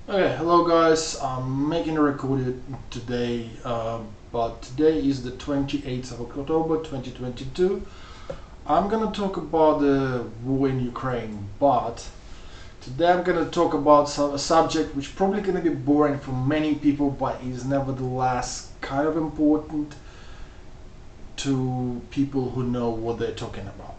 Okay, hello guys. I'm making a record today, but today is the 28th of October 2022. I'm gonna talk about the war in Ukraine, but today I'm gonna talk about a subject which probably gonna be boring for many people, but is nevertheless kind of important to people who know what they're talking about.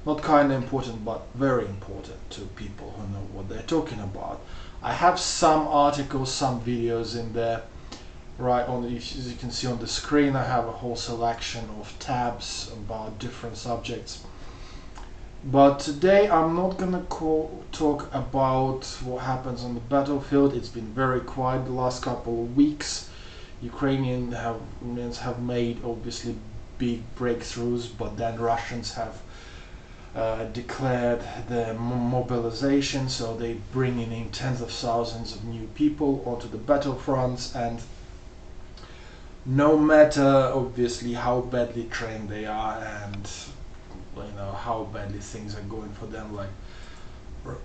Not kind of important, but very important to people who know what they're talking about. I have some articles, some videos in there. Right on the, as you can see on the screen, I have a whole selection of tabs about different subjects. But today I'm not gonna talk about what happens on the battlefield. It's been very quiet the last couple of weeks. Ukrainians have made obviously big breakthroughs, but then Russians have declared the mobilization, so they bringing in tens of thousands of new people onto the battlefronts, and no matter obviously how badly trained they are and how badly things are going for them, like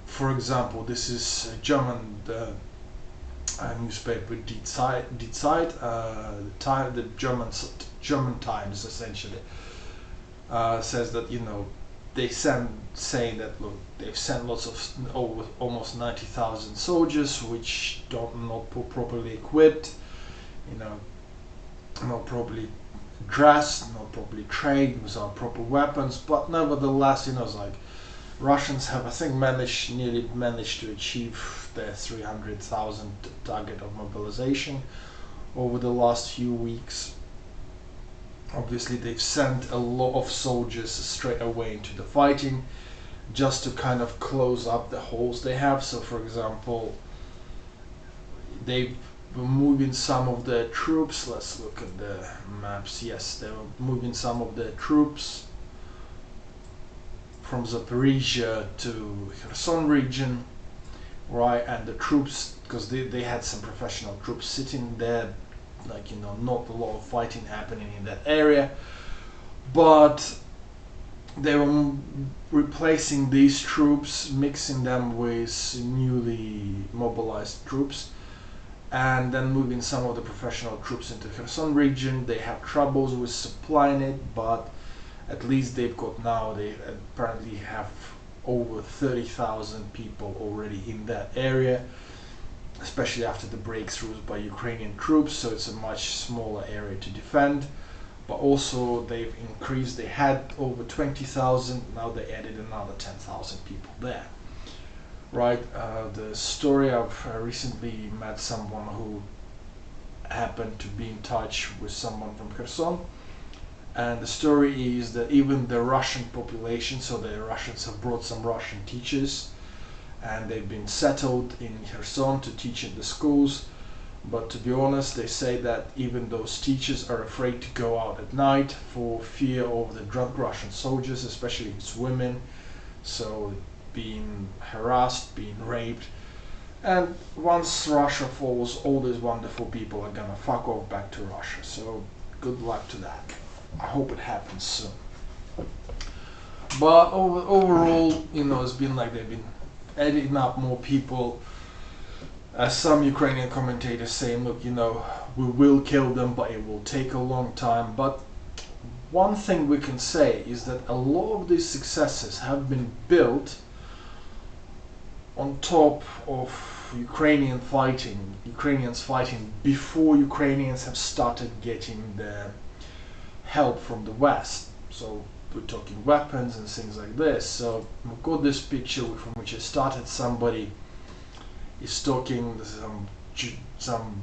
for example, this is a German newspaper Die Zeit, the German Times essentially says that they send saying that look, they've sent lots of almost 90,000 soldiers which don't not properly equipped, you know, not properly dressed, not properly trained, without proper weapons. But nevertheless, it's like Russians have, I think, nearly managed to achieve their 300,000 target of mobilization over the last few weeks. Obviously, they've sent a lot of soldiers straight away into the fighting just to kind of close up the holes they have. So, for example, they were moving some of the troops. Let's look at the maps. Yes, they were moving some of the troops from Zaporizhia to Kherson region, right? And the troops, because they had some professional troops sitting there, like not a lot of fighting happening in that area, but they were replacing these troops, mixing them with newly mobilized troops, and then moving some of the professional troops into Kherson region. They have troubles with supplying it, but at least they've got now, they apparently have over 30,000 people already in that area, especially after the breakthroughs by Ukrainian troops, so it's a much smaller area to defend. But also they've increased, they had over 20,000, now they added another 10,000 people there. Right, the story, I've recently met someone who happened to be in touch with someone from Kherson, and the story is that even the Russian population, so the Russians have brought some Russian teachers and they've been settled in Kherson to teach in the schools. But to be honest, they say that even those teachers are afraid to go out at night for fear of the drunk Russian soldiers, especially it's women, so being harassed, being raped. And once Russia falls, all these wonderful people are gonna fuck off back to Russia. So good luck to that. I hope it happens soon. But overall, it's been like they've been adding up more people. As some Ukrainian commentators saying, look, we will kill them, but it will take a long time. But one thing we can say is that a lot of these successes have been built on top of Ukrainians fighting before Ukrainians have started getting the help from the West. So we're talking weapons and things like this. So we've got this picture from which it started. Somebody is talking, some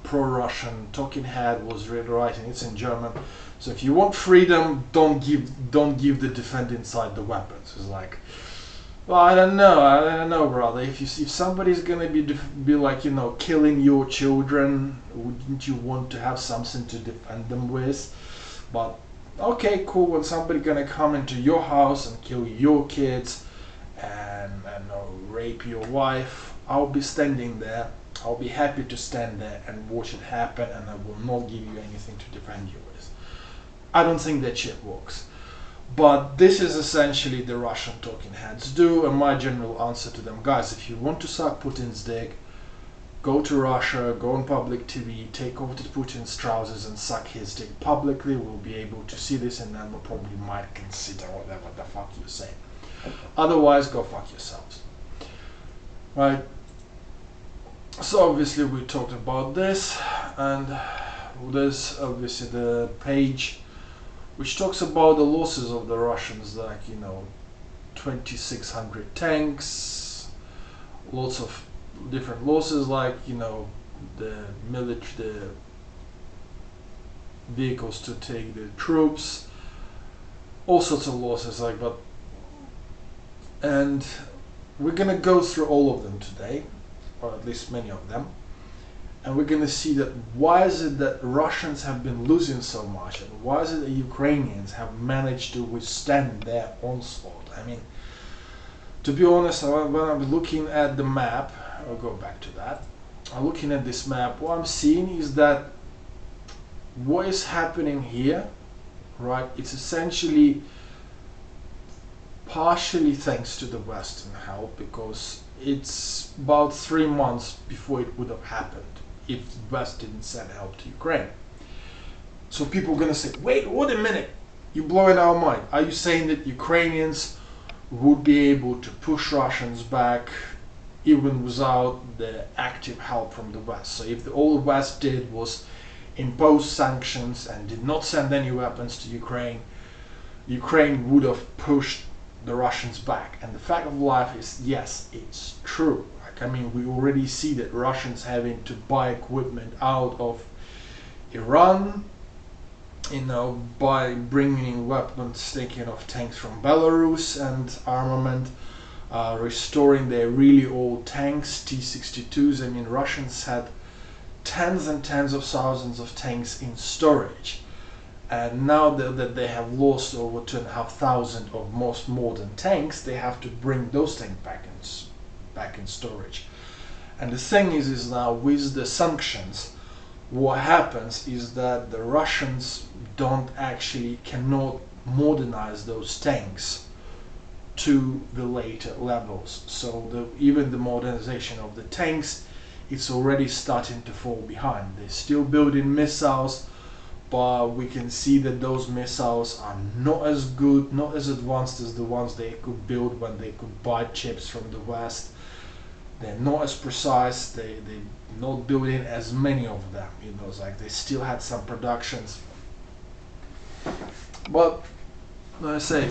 pro-Russian talking head was writing, it's in German. So if you want freedom, don't give the defending side the weapons. It's like, well, I don't know, brother. If somebody's gonna be like killing your children, wouldn't you want to have something to defend them with? But okay, cool. When somebody gonna come into your house and kill your kids and rape your wife, I'll be standing there. I'll be happy to stand there and watch it happen, and I will not give you anything to defend you with. I don't think that shit works. But this is essentially the Russian talking heads do, and my general answer to them, guys, if you want to suck Putin's dick, go to Russia, go on public TV, take off the Putin's trousers and suck his dick publicly. We'll be able to see this, and then we probably might consider whatever the fuck you say. Otherwise, go fuck yourselves. Right? So obviously we talked about this, and there's obviously the page which talks about the losses of the Russians, like, 2,600 tanks, lots of different losses, like, the military, the vehicles to take the troops, all sorts of losses, like, and we're gonna go through all of them today, or at least many of them, and we're gonna see that why is it that Russians have been losing so much, and why is it that Ukrainians have managed to withstand their onslaught. I mean, to be honest, when I'm looking at the map, I'll go back to that. I'm looking at this map, what I'm seeing is that what is happening here, right, it's essentially partially thanks to the Western help, because it's about 3 months before it would have happened if the West didn't send help to Ukraine. So people are going to say, wait a minute, you're blowing our mind. Are you saying that Ukrainians would be able to push Russians back even without the active help from the West? So if all the West did was impose sanctions and did not send any weapons to Ukraine, Ukraine would have pushed the Russians back. And the fact of life is, yes, it's true. Like, I mean, we already see that Russians having to buy equipment out of Iran, by bringing in weapons, taking off tanks from Belarus and armament, restoring their really old tanks, T-62s. I mean, Russians had tens and tens of thousands of tanks in storage. And now that they have lost over 2,500 of most modern tanks, they have to bring those tanks back in storage. And the thing is now with the sanctions, what happens is that the Russians cannot modernize those tanks to the later levels. So even the modernization of the tanks, it's already starting to fall behind. They're still building missiles, but we can see that those missiles are not as good, not as advanced as the ones they could build when they could buy chips from the West. They're not as precise, they're not building as many of them, it's like they still had some productions. But, like I say,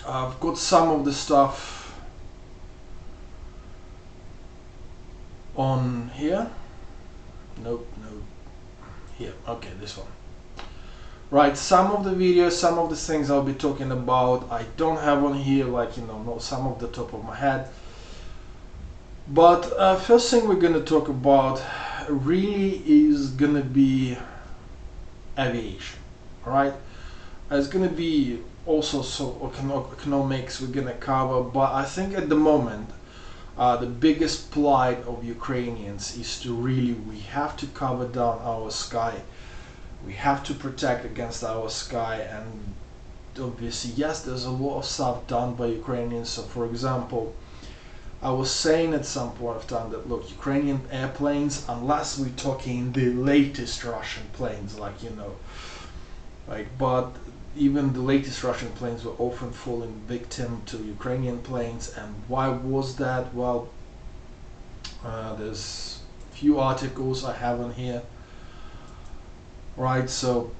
I've got some of the stuff on here. Nope. Here, okay, this one. Right, some of the videos, some of the things I'll be talking about, I don't have on here, like, not some of the top of my head. But first thing we're going to talk about really is going to be aviation, alright? It's going to be also economics we're going to cover, but I think at the moment the biggest plight of Ukrainians is to really, we have to cover down our sky. We have to protect against our sky, and obviously, yes, there's a lot of stuff done by Ukrainians. So for example, I was saying at some point of time that, look, Ukrainian airplanes, unless we're talking the latest Russian planes, but even the latest Russian planes were often falling victim to Ukrainian planes. And why was that? Well, there's a few articles I have on here, right? So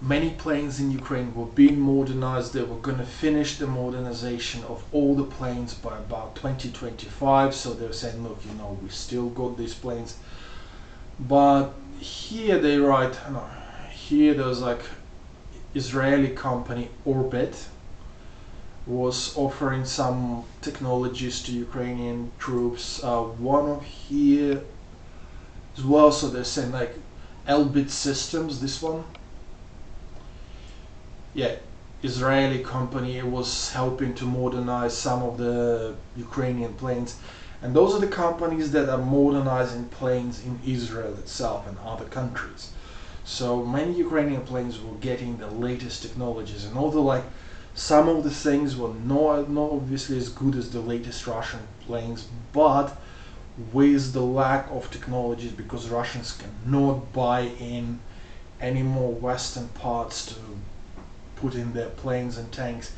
many planes in Ukraine were being modernized. They were going to finish the modernization of all the planes by about 2025. So they're saying, look, we still got these planes. But here they write, here there's like Israeli company Orbit was offering some technologies to Ukrainian troops. One of here as well. So they're saying like Elbit Systems, this one. Yeah, Israeli company was helping to modernize some of the Ukrainian planes. And those are the companies that are modernizing planes in Israel itself and other countries. So many Ukrainian planes were getting the latest technologies, and although like some of the things were not obviously as good as the latest Russian planes, but with the lack of technologies, because Russians cannot buy in any more Western parts to put in their planes and tanks,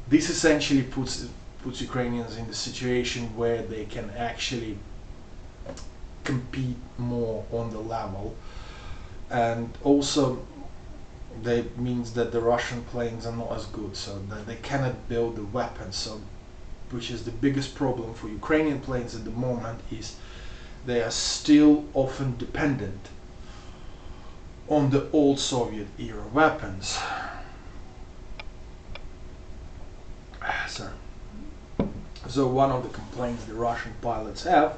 this essentially puts Ukrainians in the situation where they can actually compete more on the level. And also that means that the Russian planes are not as good, so that they cannot build the weapons. So which is the biggest problem for Ukrainian planes at the moment, is they are still often dependent on the old Soviet era weapons. So one of the complaints the Russian pilots have,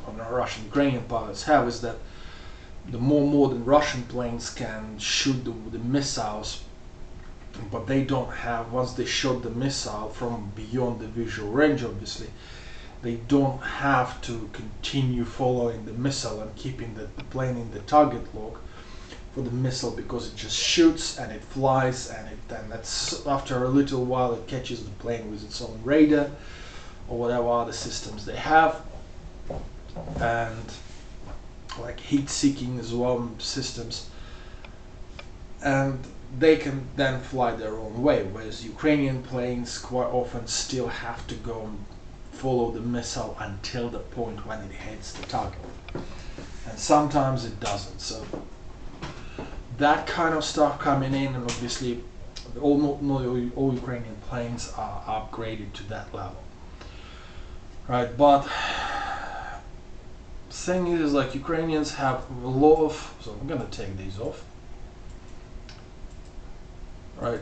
or the Russian Ukrainian pilots have, is that the more modern Russian planes can shoot the missiles, but they don't have, once they shot the missile from beyond the visual range, obviously, they don't have to continue following the missile and keeping the plane in the target lock for the missile, because it just shoots and it flies, and that's after a little while it catches the plane with its own radar or whatever other systems they have, and like heat-seeking as well systems, and they can then fly their own way, whereas Ukrainian planes quite often still have to go and follow the missile until the point when it hits the target, and sometimes it doesn't. So that kind of stuff coming in, and obviously not all Ukrainian planes are upgraded to that level, right? But thing is, like, Ukrainians have a lot of, so I'm gonna take these off, right?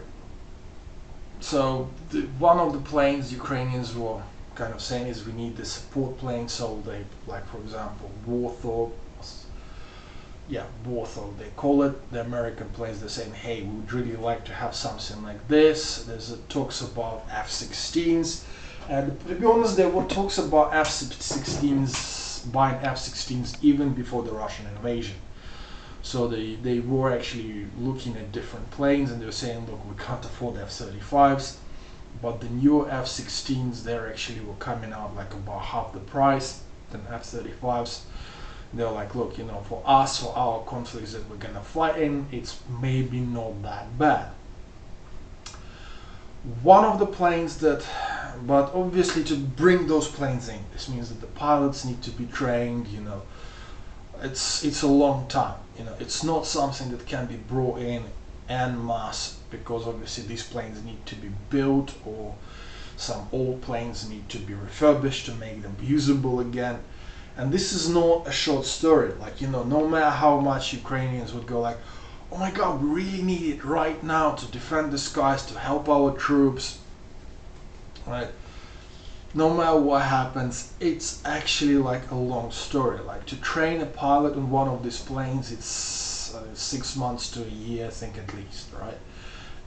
So one of the planes Ukrainians were kind of saying is we need the support plane. So they, like for example, Warthog, they call it, the American planes, they're saying, hey, we would really like to have something like this. There's talks about F-16s, and to be honest, there were talks about F-16s, buying F-16s even before the Russian invasion. So they were actually looking at different planes, and they were saying, look, we can't afford F-35s, but the new F-16s, they actually were coming out like about half the price than F-35s. They're like, look, you know, for us, for our conflicts that we're gonna fight in, it's maybe not that bad. One of the planes that, but obviously to bring those planes in, this means that the pilots need to be trained, you know, it's a long time, you know, it's not something that can be brought in en masse, because obviously these planes need to be built, or some old planes need to be refurbished to make them usable again. And this is not a short story. Like, you know, no matter how much Ukrainians would go like, oh my God, we really need it right now to defend the skies, to help our troops, right? No matter what happens, it's actually like a long story. Like, to train a pilot on one of these planes, it's 6 months to a year, I think, at least, right?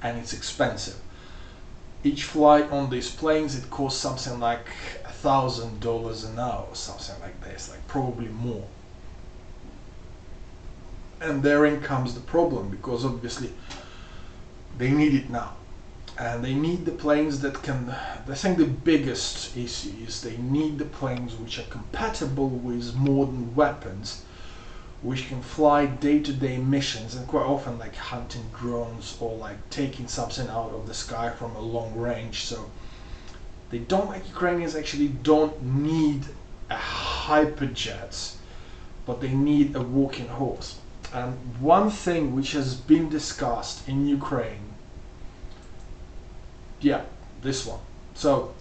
And it's expensive. Each flight on these planes, it costs something like $1,000 an hour or something like this, like probably more. And therein comes the problem, because obviously they need it now, and they need the planes that can, I think the biggest issue is they need the planes which are compatible with modern weapons, which can fly day-to-day missions, and quite often like hunting drones or like taking something out of the sky from a long range. So they don't, like Ukrainians actually don't need a hyperjets, but they need a walking horse. And one thing which has been discussed in Ukraine, this one. So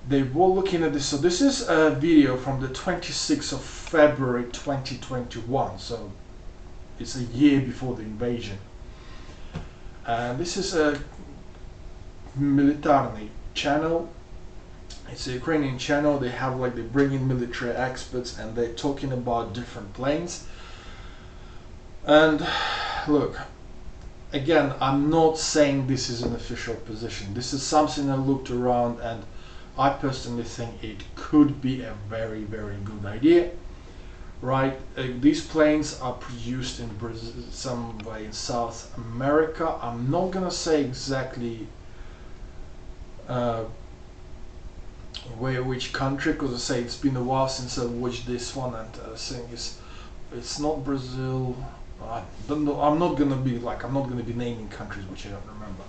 they were looking at this. So this is a video from the 26th of February 2021. So it's a year before the invasion. And this is a Militarny channel. It's a Ukrainian channel. They have like, they bring in military experts and they're talking about different planes. And look, again, I'm not saying this is an official position. This is something I looked around, and I personally think it could be a very, very good idea. right? These planes are produced in Brazil, somewhere in South America. I'm not gonna say exactly uh, which country, because I say it's been a while since I watched this one, and I think it's not Brazil. I don't know, I'm not gonna be naming countries which I don't remember.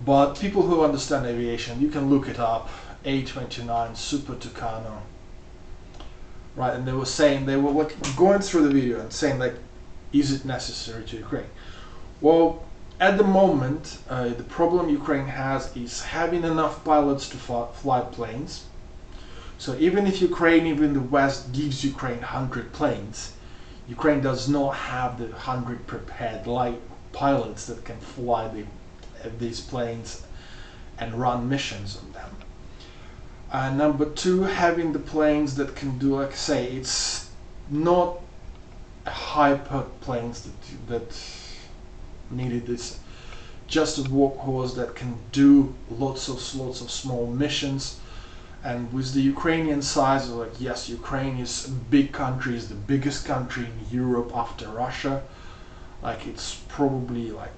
But people who understand aviation, you can look it up. A29 Super Tucano, right? And they were saying, they were like going through the video and saying like, is it necessary to Ukraine? Well, at the moment, the problem Ukraine has is having enough pilots to fly planes. So even if Ukraine, even the West gives Ukraine 100 planes, Ukraine does not have the 100 prepared light pilots that can fly these planes and run missions on them. Number two, having the planes that can do, like I say, it's not hyper planes that needed this, just a workhorse that can do lots of small missions. And with the Ukrainian size, like, yes, Ukraine is a big country, is the biggest country in Europe after Russia. Like, it's probably like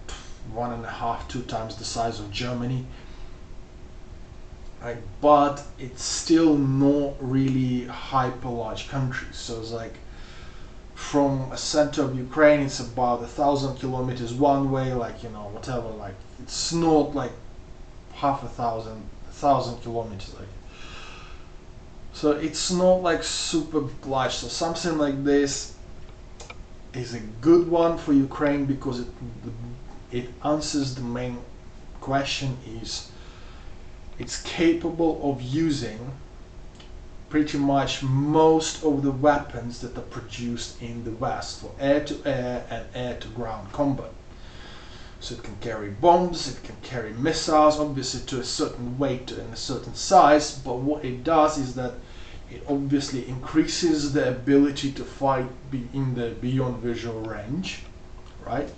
1.5, 2 times the size of Germany. Like, but it's still not really hyper large country. So it's like, from a center of Ukraine, it's about 1,000 kilometers one way, like, you know, whatever, like, it's not like 1,000 kilometers, like. So it's not like super large. So something like this is a good one for Ukraine, because it answers the main question, is it's capable of using pretty much most of the weapons that are produced in the West for air-to-air and air-to-ground combat. So it can carry bombs, it can carry missiles, obviously to a certain weight and a certain size, but what it does is that it obviously increases the ability to fight in the beyond visual range, right?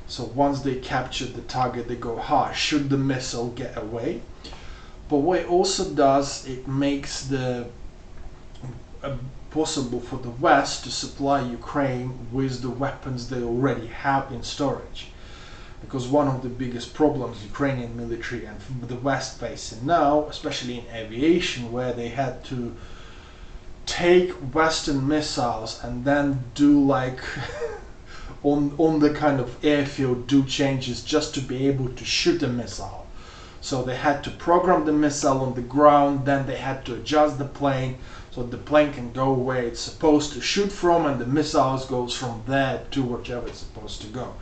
So once they capture the target, they go hard, should the missile get away. But what it also does, it makes the possible for the West to supply Ukraine with the weapons they already have in storage. Because one of the biggest problems Ukrainian military and the West facing now, especially in aviation, where they had to take Western missiles and then do like on the kind of airfield, do changes just to be able to shoot a missile. So they had to program the missile on the ground, then they had to adjust the plane so the plane can go where it's supposed to shoot from, and the missiles goes from there to wherever it's supposed to go.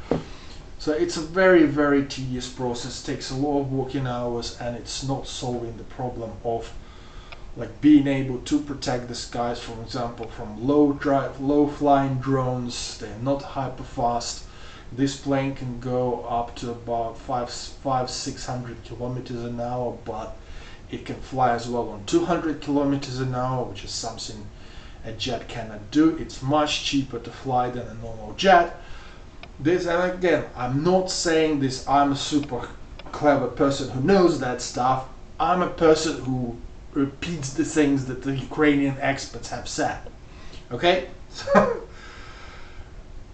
So it's a very, very tedious process, takes a lot of working hours, and it's not solving the problem of like being able to protect the skies, for example, from low flying drones. They're not hyper fast. This plane can go up to about 600 kilometers an hour, but it can fly as well on 200 kilometers an hour, which is something a jet cannot do. It's much cheaper to fly than a normal jet. This, and again, I'm not saying this, I'm a super clever person who knows that stuff. I'm a person who repeats the things that the Ukrainian experts have said. Okay?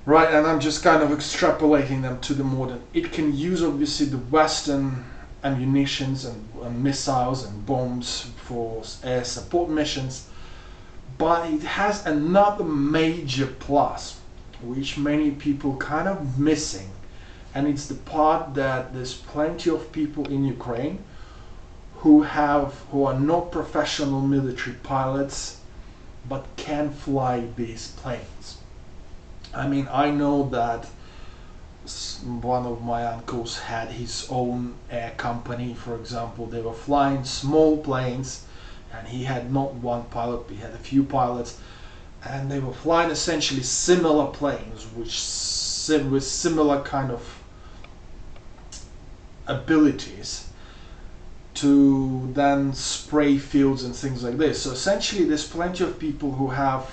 Right, and I'm just kind of extrapolating them to the modern. It can use obviously the Western ammunitions and missiles and bombs for air support missions, but it has another major plus, which many people kind of missing, and it's the part that there's plenty of people in Ukraine who are not professional military pilots but can fly these planes. I mean, I know that one of my uncles had his own air company, for example. They were flying small planes, and he had not one pilot, he had a few pilots, and they were flying essentially similar planes with similar kind of abilities to then spray fields and things like this. So essentially there's plenty of people who have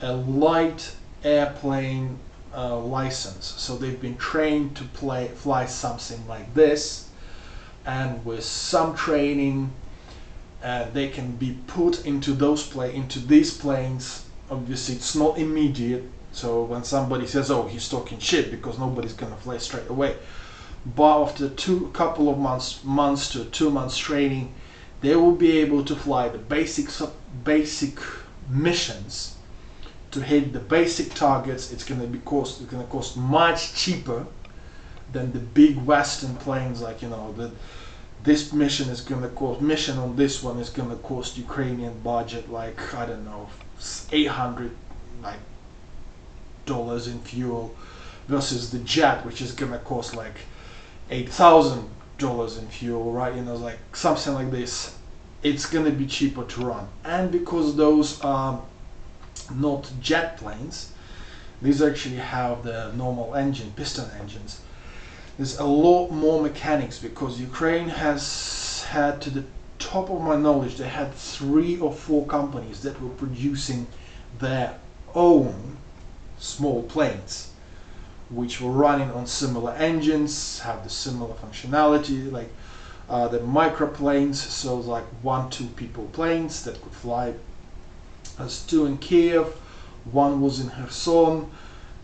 a light airplane license, so they've been trained to fly something like this, and with some training they can be put into these planes obviously it's not immediate. So when somebody says, "Oh, he's talking shit," because nobody's gonna fly straight away. But after couple of months to 2 months training, they will be able to fly the basic missions to hit the basic targets. It's gonna cost much cheaper than the big Western planes. Like, you know, this mission is gonna cost, mission on this one is gonna cost Ukrainian budget like, I don't know, 800 like dollars in fuel, versus the jet, which is gonna cost like $8,000 in fuel, right? You know, like something like this. It's gonna be cheaper to run, and because those are not jet planes, these actually have the normal engine, piston engines. There's a lot more mechanics, because Ukraine has had, to the top of my knowledge, they had 3 or 4 companies that were producing their own small planes, which were running on similar engines, have the similar functionality, like the microplanes. So like 1-2 people planes that could fly. There's 2 in Kiev, 1 was in Kherson.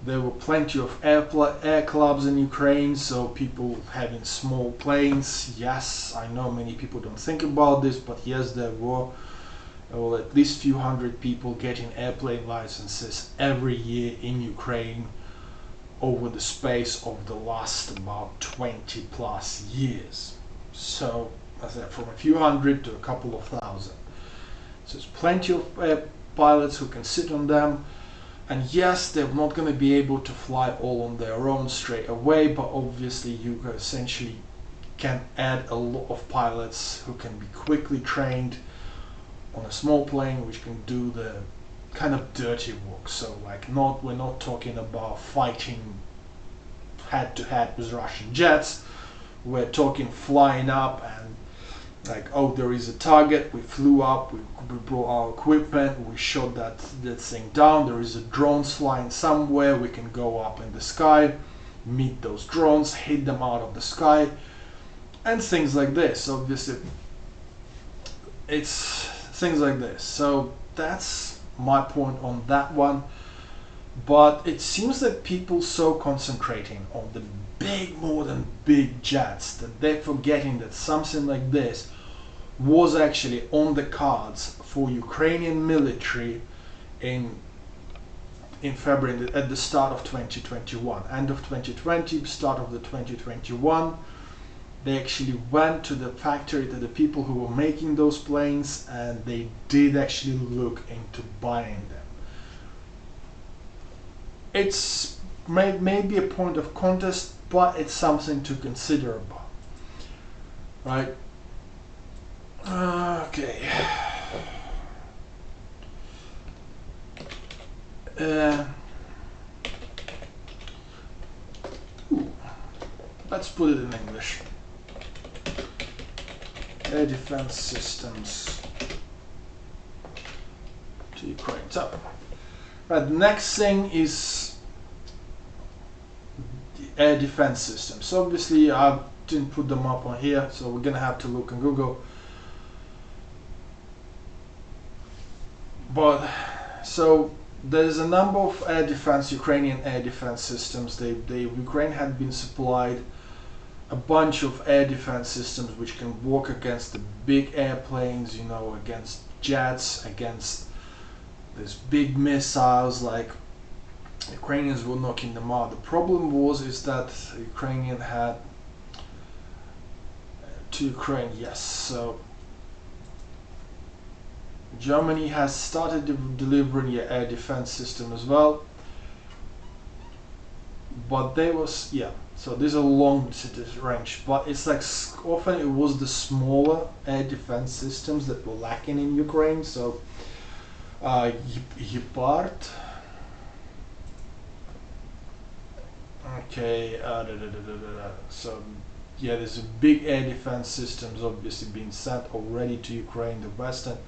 There were plenty of air clubs in Ukraine, so people having small planes. Yes, I know many people don't think about this, but yes, there were at least few hundred people getting airplane licenses every year in Ukraine over the space of the last about 20 plus years. So as I said, from a few hundred to a couple of thousand. So there's plenty of pilots who can sit on them. And yes, they're not going to be able to fly all on their own straight away, but obviously you essentially can add a lot of pilots who can be quickly trained on a small plane, which can do the kind of dirty work. So like, we're not talking about fighting head to head with Russian jets. We're talking flying up and like, oh, there is a target, we flew up, we brought our equipment, we shot that thing down, there is a drones flying somewhere, we can go up in the sky, meet those drones, hit them out of the sky, and things like this. Obviously it's things like this. So that's my point on that one. But it seems that people so concentrating on the more than big jets that they're forgetting that something like this was actually on the cards for Ukrainian military in February, at the start of 2021, end of 2020, start of the 2021. They actually went to the factory, to the people who were making those planes, and they did actually look into buying them. It's maybe a point of contest, but it's something to consider about, right? Okay. Let's put it in English. Air defense systems to Ukraine. So, right, the next thing is the air defense systems. So obviously I didn't put them up on here, so we're gonna have to look on Google. But so there's a number of air defense, Ukrainian air defense systems. Ukraine had been supplied a bunch of air defense systems which can work against the big airplanes, you know, against jets, against these big missiles. Like, Ukrainians were knocking them out. The problem is that Ukrainian had to Ukraine, yes. So Germany has started delivering an air defense system as well, but there was, yeah, so these are long range, but it's like often it was the smaller air defense systems that were lacking in Ukraine. So Gepard, okay, so yeah, there's a big air defense systems obviously being sent already to Ukraine, the Western.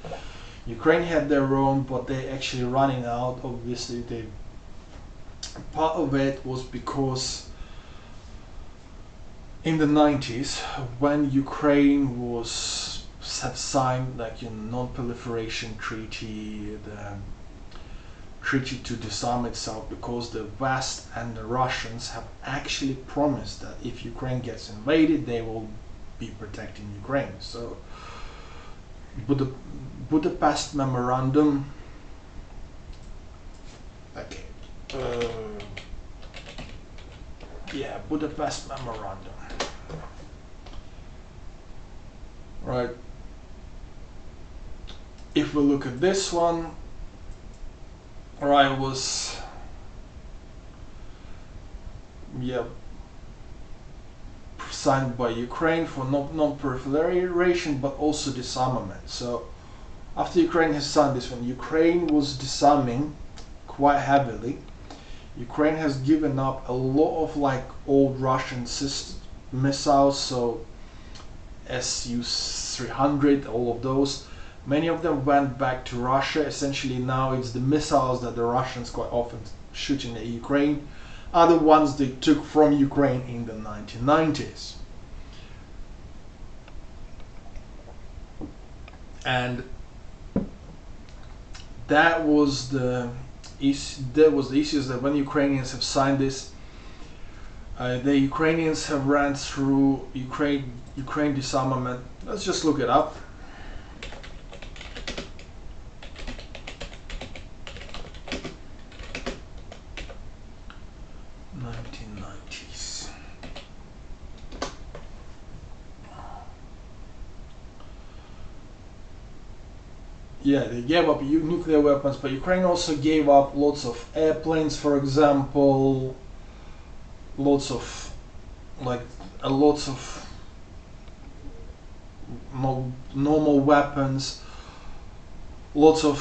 Ukraine had their own, but they're actually running out. Obviously, part of it was because in the 90s, when Ukraine had signed like a non-proliferation treaty, treaty to disarm itself, because the West and the Russians have actually promised that if Ukraine gets invaded, they will be protecting Ukraine. So Budapest Memorandum. Okay. Yeah, Budapest Memorandum. Right. If we look at this one, right, was, yeah, signed by Ukraine for non-proliferation, but also disarmament. So after Ukraine has signed this one, Ukraine was disarming quite heavily. Ukraine has given up a lot of like old Russian missiles, so Su-300, all of those. Many of them went back to Russia. Essentially now it's the missiles that the Russians quite often shooting at Ukraine are the ones they took from Ukraine in the 1990s. And that was the issues that when Ukrainians have signed this, the Ukrainians have ran through Ukraine disarmament. Let's just look it up. Yeah, they gave up nuclear weapons, but Ukraine also gave up lots of airplanes, for example, lots of normal weapons, lots of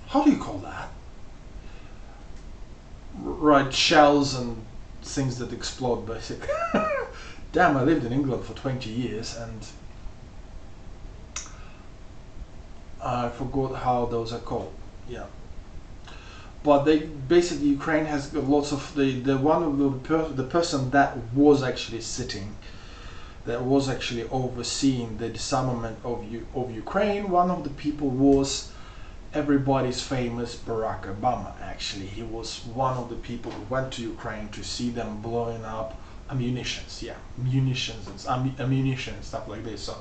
how do you call that? Right, shells and things that explode, basically. Damn, I lived in England for 20 years and I forgot how those are called. Yeah, but they basically, Ukraine has got lots of the person that was actually overseeing the disarmament of Ukraine. One of the people was everybody's famous Barack Obama. Actually, he was one of the people who went to Ukraine to see them blowing up ammunitions. Yeah, munitions and ammunition and stuff like this. So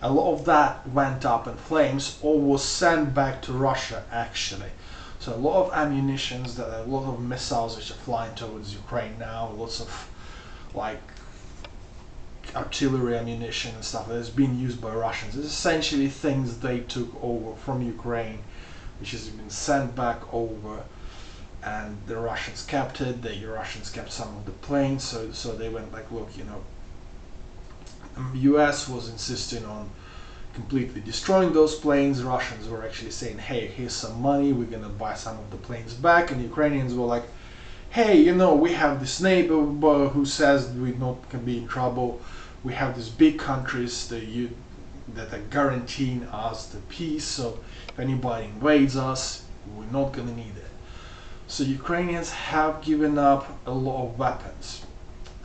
a lot of that went up in flames or was sent back to Russia, actually. So a lot of ammunitions, a lot of missiles which are flying towards Ukraine now, lots of like artillery ammunition and stuff that is being used by Russians. It's essentially things they took over from Ukraine, which has been sent back over, and the Russians kept it. The Russians kept some of the planes, so they went like, look, you know, US was insisting on completely destroying those planes. Russians were actually saying, hey, here's some money, we're gonna buy some of the planes back, and the Ukrainians were like, hey, you know, we have this neighbor who says we not can be in trouble. We have these big countries that are guaranteeing us the peace, so if anybody invades us, we're not gonna need it. So Ukrainians have given up a lot of weapons,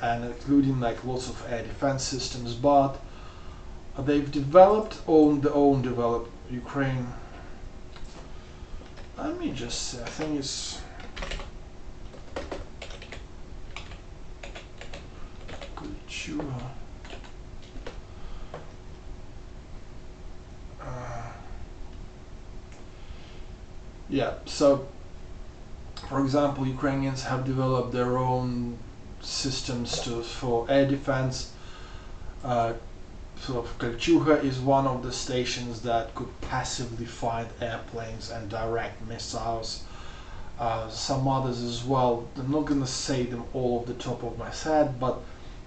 and including like lots of air defense systems, but they've developed developed Ukraine. Let me just say, I think it's Kultura. Yeah, so for example, Ukrainians have developed their own systems for air defense. Sort of Kultura is one of the stations that could passively find airplanes and direct missiles. Some others as well. I'm not gonna say them all off the top of my head, but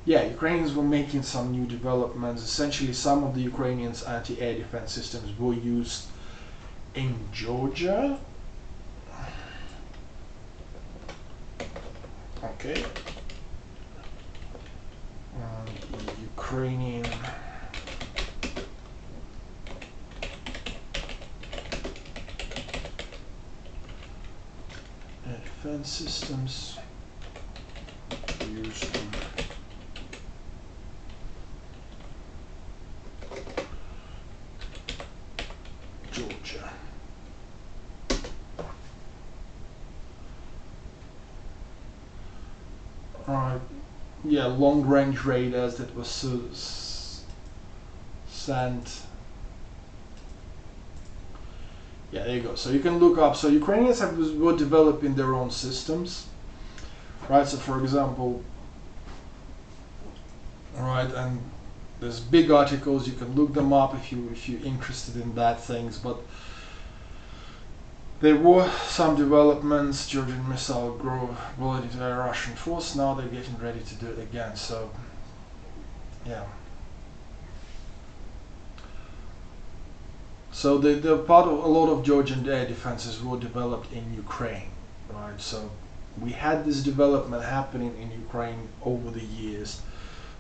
yeah, Ukrainians were making some new developments. Essentially, some of the Ukrainians' anti-air defense systems were used in Georgia. Okay. Ukrainian air defense systems used in Georgia. yeah, long-range radars that was sent. Yeah, there you go. So you can look up. So Ukrainians were developing their own systems, right? So for example, right, and there's big articles. You can look them up if you're interested in that things. But there were some developments. Georgian missile grow ability to Russian force. Now they're getting ready to do it again. So yeah. So the part of a lot of Georgian air defenses were developed in Ukraine, right? So we had this development happening in Ukraine over the years.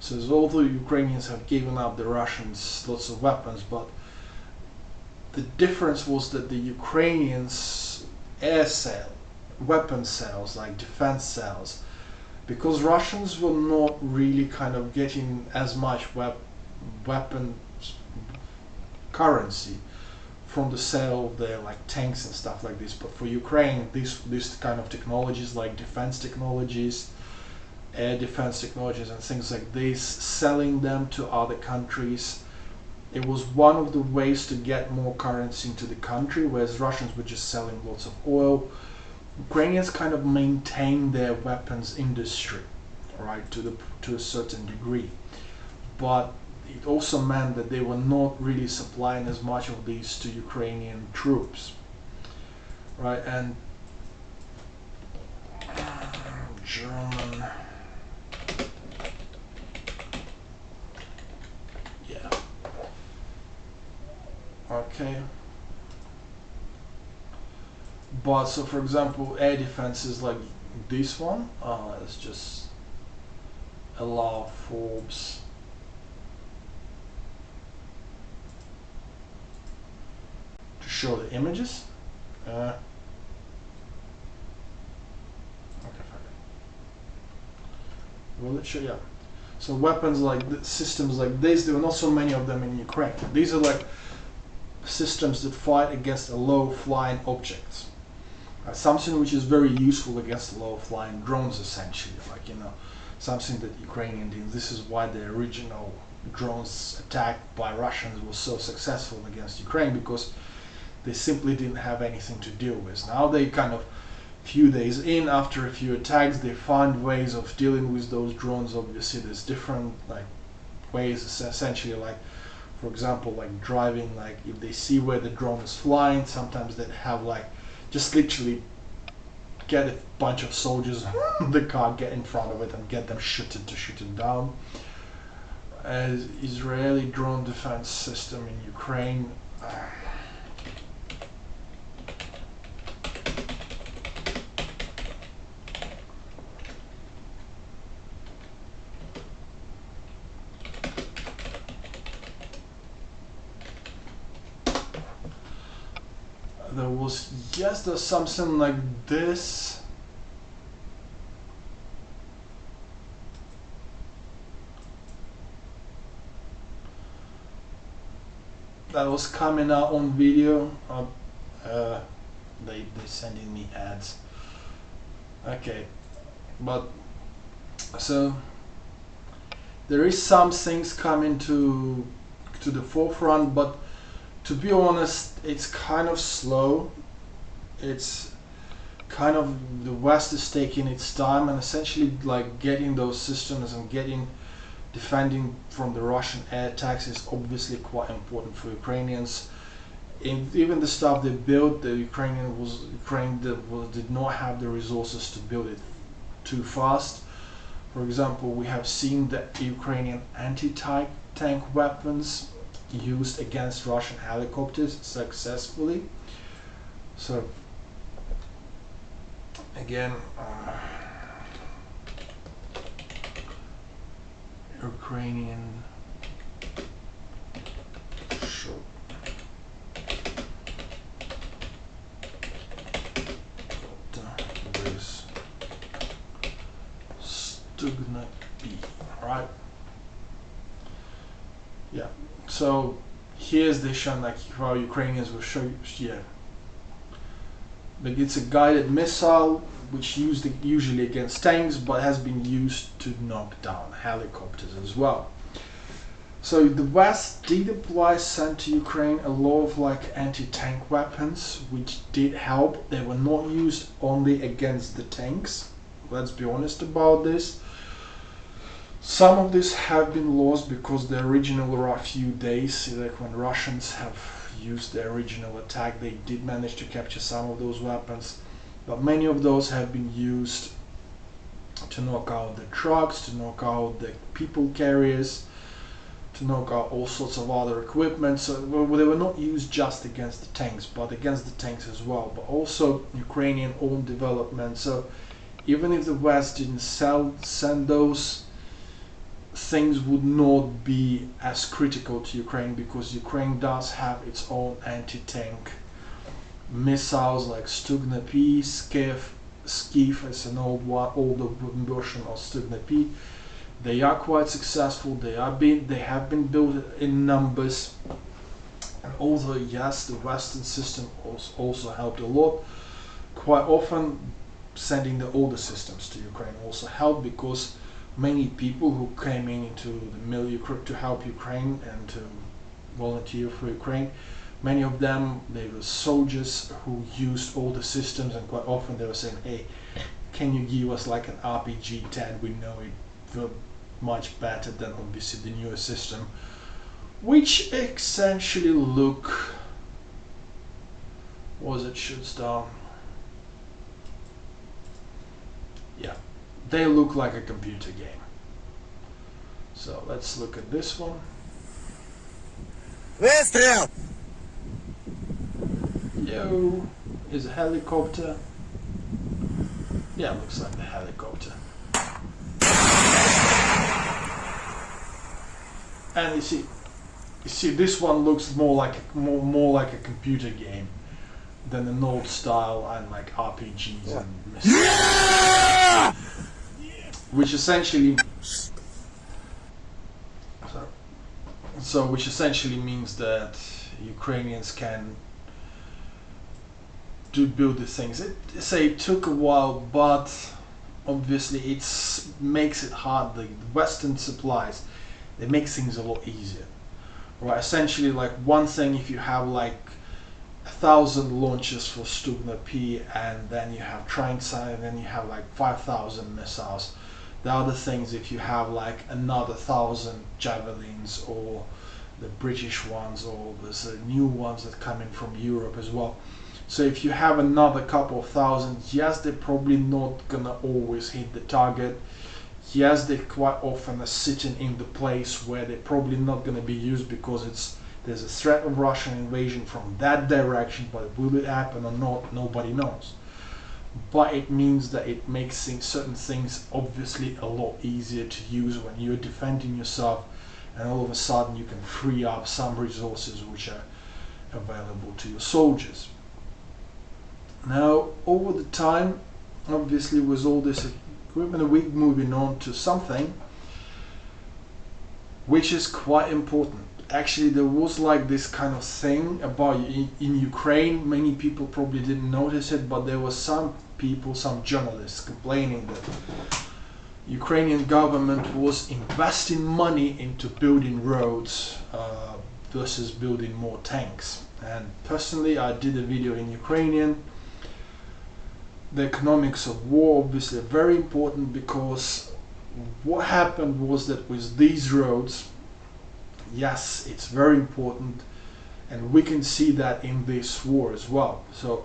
So although Ukrainians have given up the Russians lots of weapons, but the difference was that the Ukrainians weapon cells, like defense cells, because Russians were not really kind of getting as much weapon currency from the sale of their like tanks and stuff like this. But for Ukraine, these kind of technologies like defense technologies, air defense technologies and things like this, selling them to other countries, it was one of the ways to get more currency into the country, whereas Russians were just selling lots of oil. Ukrainians kind of maintained their weapons industry, right, to a certain degree, but it also meant that they were not really supplying as much of these to Ukrainian troops, right? And German, yeah, okay. But so for example, air defenses like this one, let's just allow Forbes to show the images. Okay, fine. Will it show? Yeah. So weapons like systems like this, there were not so many of them in Ukraine. These are like systems that fight against a low-flying objects. Something which is very useful against low-flying drones, essentially, like, you know, something that Ukrainian did. This is why the original drones attacked by Russians was so successful against Ukraine, because they simply didn't have anything to deal with. Now they kind of, few days in, after a few attacks, they find ways of dealing with those drones. Obviously there's different like ways, essentially, like for example, like driving, like if they see where the drone is flying, sometimes they have like just literally get a bunch of soldiers in the car, get in front of it and get them to shoot it down. As Israeli drone defense system in Ukraine, there was, yes, there's something like this. That was coming out on video. They sending me ads. Okay, but so there is some things coming to the forefront, but to be honest, it's kind of slow. It's kind of, the West is taking its time and essentially like getting those systems and defending from the Russian air attacks is obviously quite important for Ukrainians. Even the stuff they built, Ukraine did not have the resources to build it too fast. For example, we have seen the Ukrainian anti-tank weapons used against Russian helicopters successfully. So again, Ukrainian short with Stugna B, right? Yeah. So here's the shot, like how Ukrainians will show you, yeah. Like it's a guided missile. which used usually against tanks, but has been used to knock down helicopters as well. So the West did send to Ukraine a lot of like anti-tank weapons, which did help. They were not used only against the tanks. Let's be honest about this. Some of these have been lost because the original few days, like when Russians have used the original attack, they did manage to capture some of those weapons. But many of those have been used to knock out the trucks, to knock out the people carriers, to knock out all sorts of other equipment. So they were not used just against the tanks, but against the tanks as well, but also Ukrainian own development. So even if the West didn't send those, things would not be as critical to Ukraine, because Ukraine does have its own anti-tank missiles like Stugna P, Skif is an older version of Stugna P. They are quite successful. They have been built in numbers. And although yes, the Western system also helped a lot, quite often sending the older systems to Ukraine also helped, because many people who came into the military to help Ukraine and to volunteer for Ukraine, many of them, they were soldiers who used older systems, and quite often they were saying, hey, can you give us like an RPG-10? We know it much better than obviously the newer system, which essentially look, was it shoots down? Yeah, they look like a computer game. So let's look at this one. Выстрел! Yo, is a helicopter. Yeah, looks like the helicopter. And you see, this one looks more like a computer game than an old style and like RPGs and missiles. Yeah! Which essentially means that Ukrainians can build these things. It took a while, but obviously it makes it hard. The Western supplies, they make things a lot easier, right? Essentially, like one thing, if you have like 1,000 launches for Stugna P, and then you have Trainsight, and then you have like 5,000 missiles. The other things, if you have like another 1,000 javelins, or the British ones, or there's new ones that come in from Europe as well. So if you have another couple of thousand, yes, they're probably not gonna always hit the target. Yes, they quite often are sitting in the place where they're probably not gonna be used, because there's a threat of Russian invasion from that direction, but will it happen or not, nobody knows. But it means that it makes certain things obviously a lot easier to use when you're defending yourself, and all of a sudden you can free up some resources which are available to your soldiers. Now, over the time, obviously with all this equipment, we're moving on to something which is quite important. Actually, there was like this kind of thing about in Ukraine. Many people probably didn't notice it, but there were some people, some journalists complaining that Ukrainian government was investing money into building roads versus building more tanks. And personally, I did a video in Ukrainian. The economics of war obviously are very important, because what happened was that with these roads, yes, it's very important, and we can see that in this war as well. So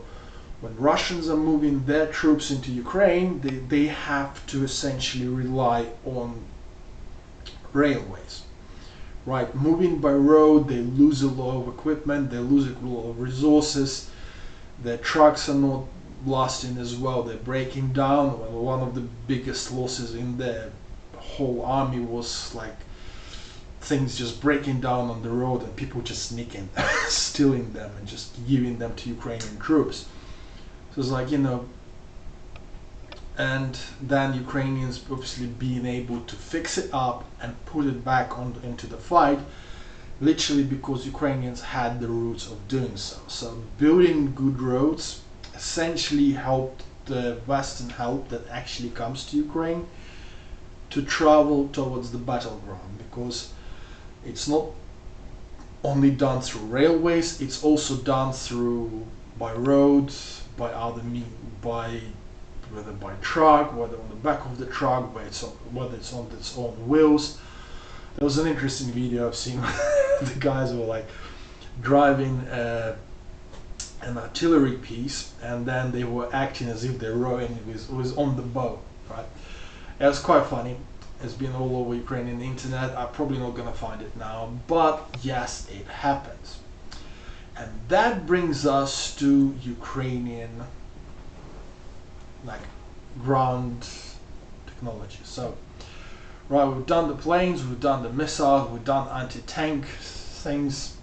when Russians are moving their troops into Ukraine, they have to essentially rely on railways, right? Moving by road, they lose a lot of equipment, they lose a lot of resources, their trucks are not lasting as well, they're breaking down. Well, one of the biggest losses in the whole army was like things just breaking down on the road, and people just sneaking stealing them and just giving them to Ukrainian troops. So it's like, and then Ukrainians obviously being able to fix it up and put it back into the fight, literally because Ukrainians had the routes of doing so. So building good roads essentially helped the Western help that actually comes to Ukraine to travel towards the battleground, because it's not only done through railways, it's also done through by road, by other by whether by truck, whether on the back of the truck, whether it's on its own wheels. There was an interesting video I've seen. The guys were like driving an artillery piece, and then they were acting as if they're rowing was on the boat, right? It was quite funny. It's been all over Ukrainian internet. I'm probably not gonna find it now, but yes, it happens. And that brings us to Ukrainian like ground technology. So, right, we've done the planes, we've done the missiles, we've done anti-tank things.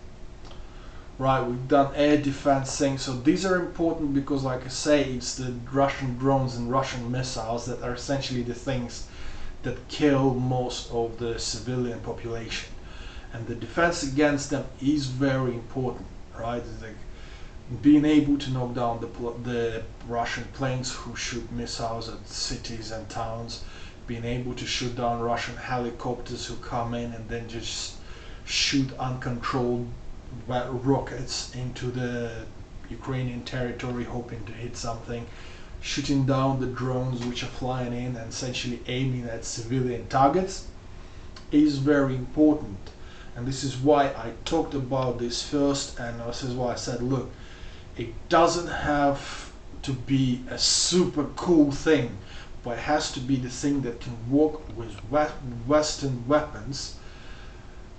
Right, we've done air defense things. So these are important because, like I say, it's the Russian drones and Russian missiles that are essentially the things that kill most of the civilian population. And the defense against them is very important, right? It's like being able to knock down the Russian planes who shoot missiles at cities and towns, being able to shoot down Russian helicopters who come in and then just shoot uncontrolled rockets into the Ukrainian territory hoping to hit something, shooting down the drones which are flying in and essentially aiming at civilian targets is very important. And this is why I talked about this first, and this is why I said, look, it doesn't have to be a super cool thing, but it has to be the thing that can work with Western weapons.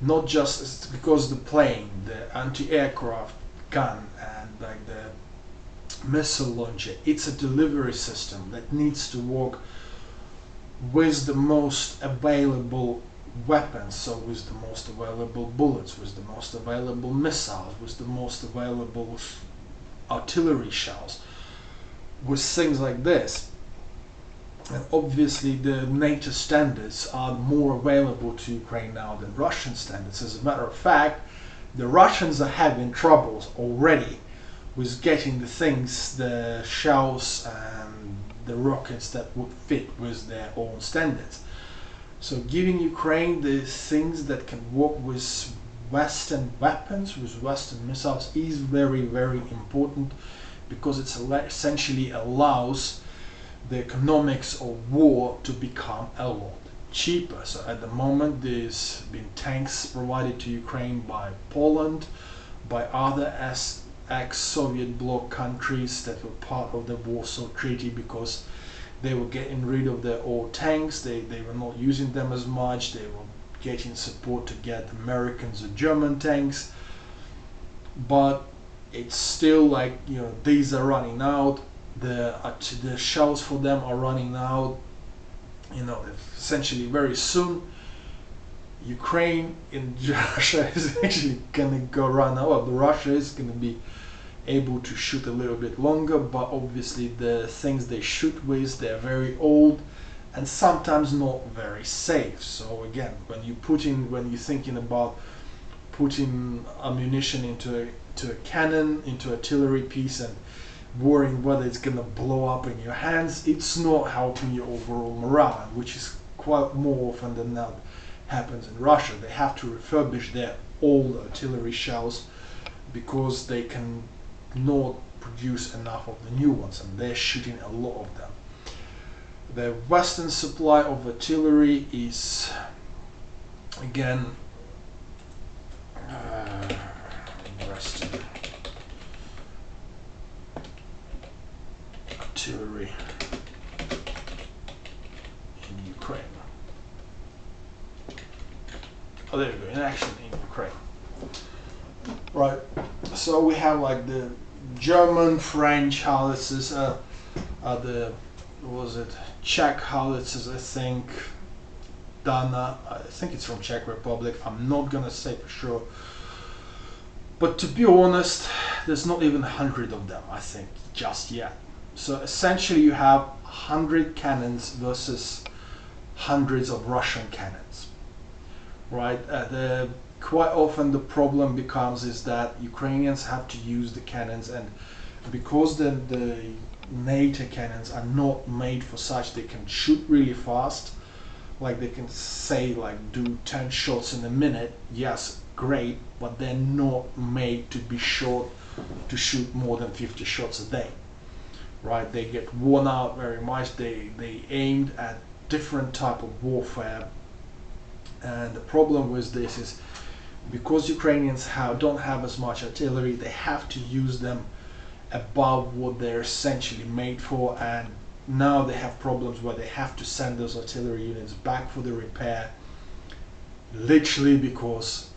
Not just because the plane, the anti-aircraft gun, and like the missile launcher, it's a delivery system that needs to work with the most available weapons, so with the most available bullets, with the most available missiles, with the most available artillery shells, with things like this. And obviously the NATO standards are more available to Ukraine now than Russian standards. As a matter of fact, the Russians are having troubles already with getting the things, the shells and the rockets that would fit with their own standards. So giving Ukraine the things that can work with Western weapons, with Western missiles, is very, very important, because it essentially allows the economics of war to become a lot cheaper. So at the moment there's been tanks provided to Ukraine by Poland, by other ex-Soviet bloc countries that were part of the Warsaw Treaty, because they were getting rid of their old tanks, they were not using them as much, they were getting support to get Americans or German tanks. But it's still like, you know, these are running out. The shells for them are running out, you know, essentially very soon. Ukraine in Russia is actually gonna go run out. Russia is gonna be able to shoot a little bit longer, but obviously the things they shoot with, they're very old and sometimes not very safe. So again, when you're thinking about putting ammunition into a cannon, into artillery piece, and worrying whether it's gonna blow up in your hands, it's not helping your overall morale, which is quite more often than not happens in Russia. They have to refurbish their old artillery shells because they can not produce enough of the new ones, and they're shooting a lot of them. The Western supply of artillery is again Western artillery in Ukraine. Oh, there we go, in action in Ukraine. Right, so we have like the German, French howitzers, the, what was it, Czech howitzers, I think, Dana, I think it's from Czech Republic, I'm not gonna say for sure. But to be honest, there's not even 100 of them, I think, just yet. So essentially you have 100 cannons versus hundreds of Russian cannons, right? Quite often the problem becomes is that Ukrainians have to use the cannons, and because the NATO cannons are not made for such. They can shoot really fast, like they can say like do 10 shots in a minute. Yes, great, but they're not made to be shot to shoot more than 50 shots a day, right? They get worn out very much. They aimed at different type of warfare, and the problem with this is because Ukrainians don't have as much artillery, they have to use them above what they're essentially made for, and now they have problems where they have to send those artillery units back for the repair, literally because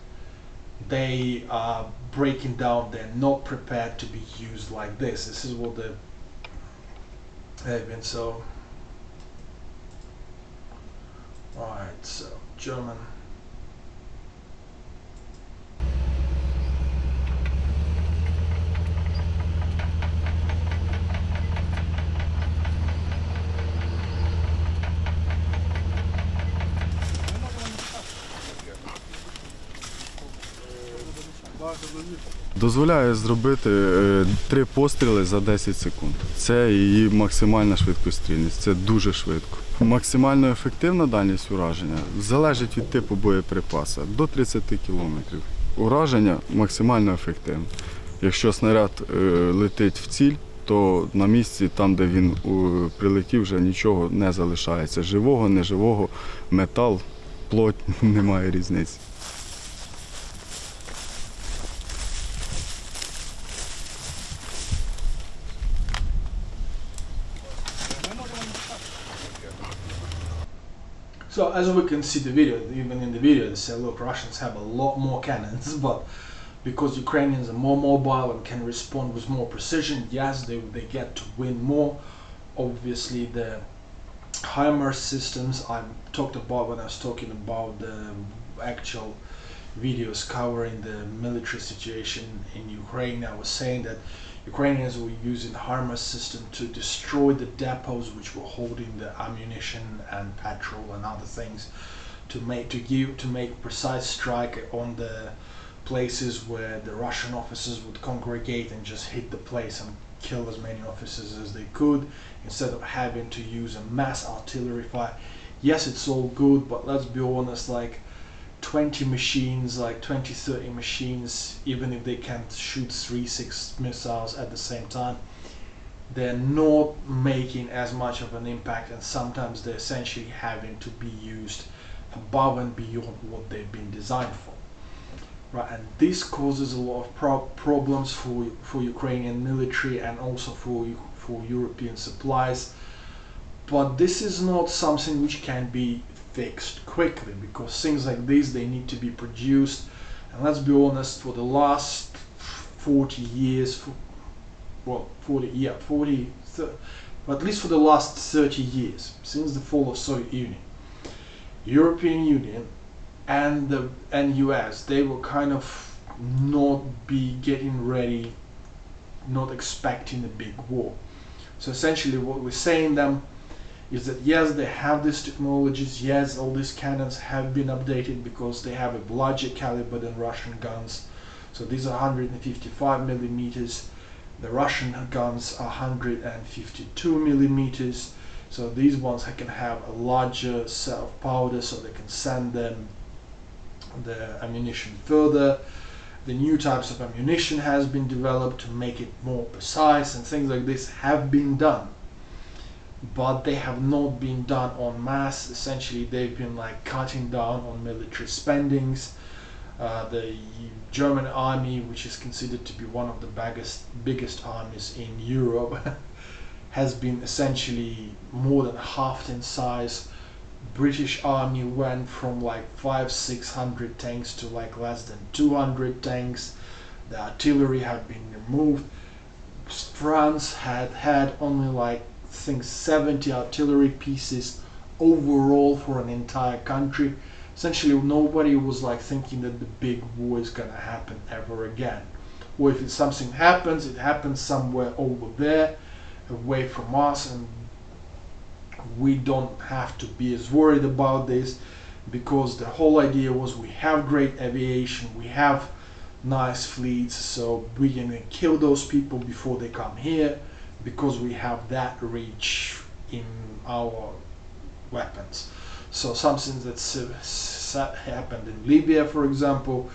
they are breaking down. They're not prepared to be used like this. This is what they've been. So right, so German. Дозволяє зробити 3 постріли за 10 секунд. Це її максимальна швидкострільність, це дуже швидко. Максимально ефективна дальність ураження залежить від типу боєприпаса до 30 км. Ураження максимально ефективне. Якщо снаряд летить в ціль, то на місці, там де він прилетів, вже нічого не залишається. Живого, неживого, метал, плоть, немає різниці. So as we can see the video, even in the video they say, look, Russians have a lot more cannons, but because Ukrainians are more mobile and can respond with more precision, yes, they get to win more. Obviously the HIMARS systems I talked about when I was talking about the actual videos covering the military situation in Ukraine. I was saying that Ukrainians were using HIMARS system to destroy the depots which were holding the ammunition and petrol and other things, to make precise strike on the places where the Russian officers would congregate and just hit the place and kill as many officers as they could, instead of having to use a mass artillery fire. Yes, it's all good, but let's be honest, like 20 machines, like 20-30 machines, even if they can shoot 3-6 missiles at the same time, they're not making as much of an impact, and sometimes they're essentially having to be used above and beyond what they've been designed for. Right, and this causes a lot of problems for Ukrainian military and also for European supplies. But this is not something which can be fixed quickly, because things like this, they need to be produced. And let's be honest, for the last 40 years, well, 40, but at least for the last 30 years, since the fall of Soviet Union, European Union and US, they were kind of not be getting ready, not expecting a big war. So essentially what we're saying them is that yes, they have these technologies, yes, all these cannons have been updated because they have a larger caliber than Russian guns. So these are 155 millimeters, the Russian guns are 152 millimeters. So these ones can have a larger set of powder, so they can send them the ammunition further. The new types of ammunition has been developed to make it more precise, and things like this have been done, but they have not been done en masse. Essentially they've been like cutting down on military spendings. The German army, which is considered to be one of the biggest armies in Europe, has been essentially more than halved in size. British army went from like 500-600 tanks to like less than 200 tanks. The artillery had been removed. France had only like I think 70 artillery pieces overall for an entire country. Essentially nobody was like thinking that the big war is gonna happen ever again, or if something happens, it happens somewhere over there away from us, and we don't have to be as worried about this, because the whole idea was we have great aviation, we have nice fleets, so we can kill those people before they come here because we have that reach in our weapons. So something that's happened in Libya, for example,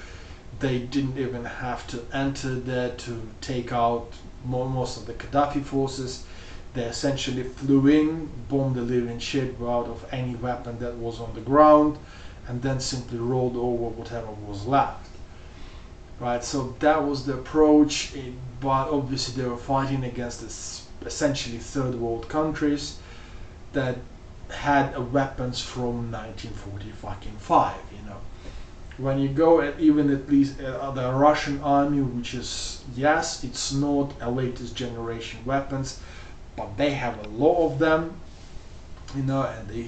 they didn't even have to enter there to take out most of the Gaddafi forces. They essentially flew in, bombed the living shit out of any weapon that was on the ground, and then simply rolled over whatever was left. Right, so that was the approach, but obviously they were fighting against this essentially third world countries that had weapons from 1945, you know. When you go at even at least the Russian army, which is, yes, it's not a latest generation weapons, but they have a lot of them, you know, and they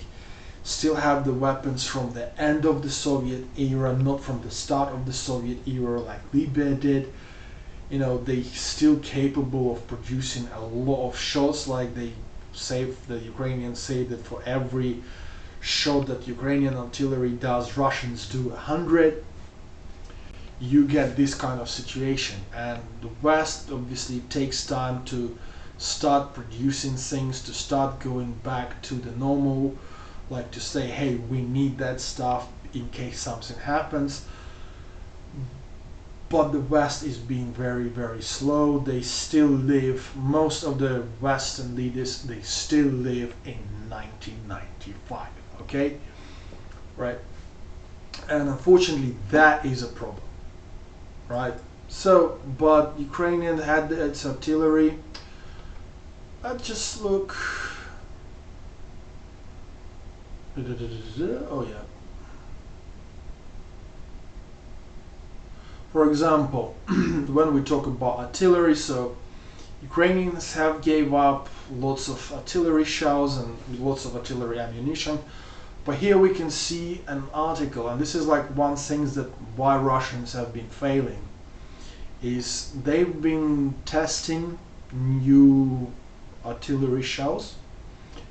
still have the weapons from the end of the Soviet era, not from the start of the Soviet era like Libya did. You know, they still capable of producing a lot of shots. Like the Ukrainians say that for every shot that Ukrainian artillery does, Russians do 100. You get this kind of situation, and the West obviously takes time to start producing things, to start going back to the normal, like to say, hey, we need that stuff in case something happens. But the West is being very, very slow. They still live, most of the Western leaders, they still live in 1995, okay? Right? And unfortunately, that is a problem, right? So, but Ukrainian had its artillery. Let's just look. Oh yeah. For example, when we talk about artillery, so Ukrainians have gave up lots of artillery shells and lots of artillery ammunition. But here we can see an article, and this is like one thing that why Russians have been failing, is they've been testing new artillery shells,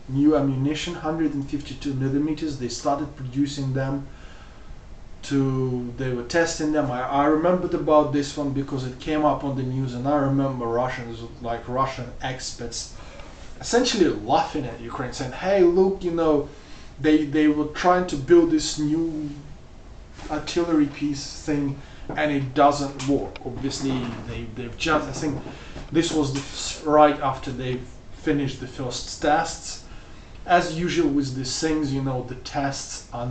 new ammunition, 152 millimeters. They started producing them. They were testing them. I remembered about this one because it came up on the news, and I remember Russian experts essentially laughing at Ukraine, saying, hey, look, you know, they were trying to build this new artillery piece thing and it doesn't work. Obviously they've just, I think this was right after they've finished the first tests. As usual with these things, you know, the tests are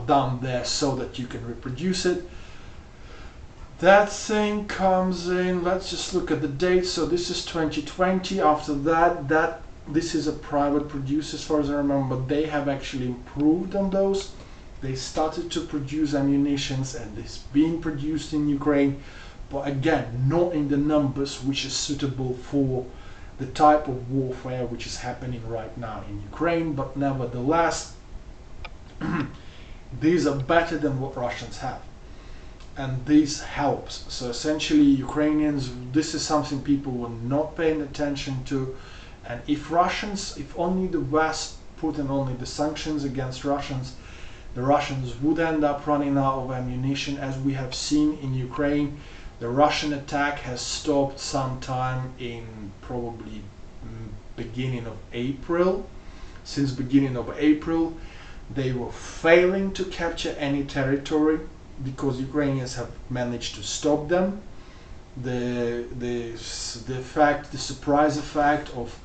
done there so that you can reproduce it. That thing comes in, let's just look at the date. So this is 2020. After that, this is a private producer as far as I remember. They have actually improved on those. They started to produce ammunitions and it's being produced in Ukraine, but again, not in the numbers which is suitable for the type of warfare which is happening right now in Ukraine. But nevertheless, these are better than what Russians have, and this helps. So essentially, Ukrainians, this is something people were not paying attention to, and if only the West put in only the sanctions against Russians, the Russians would end up running out of ammunition. As we have seen in Ukraine, the Russian attack has stopped sometime in probably beginning of April. Since beginning of April, they were failing to capture any territory because Ukrainians have managed to stop them. The surprise effect of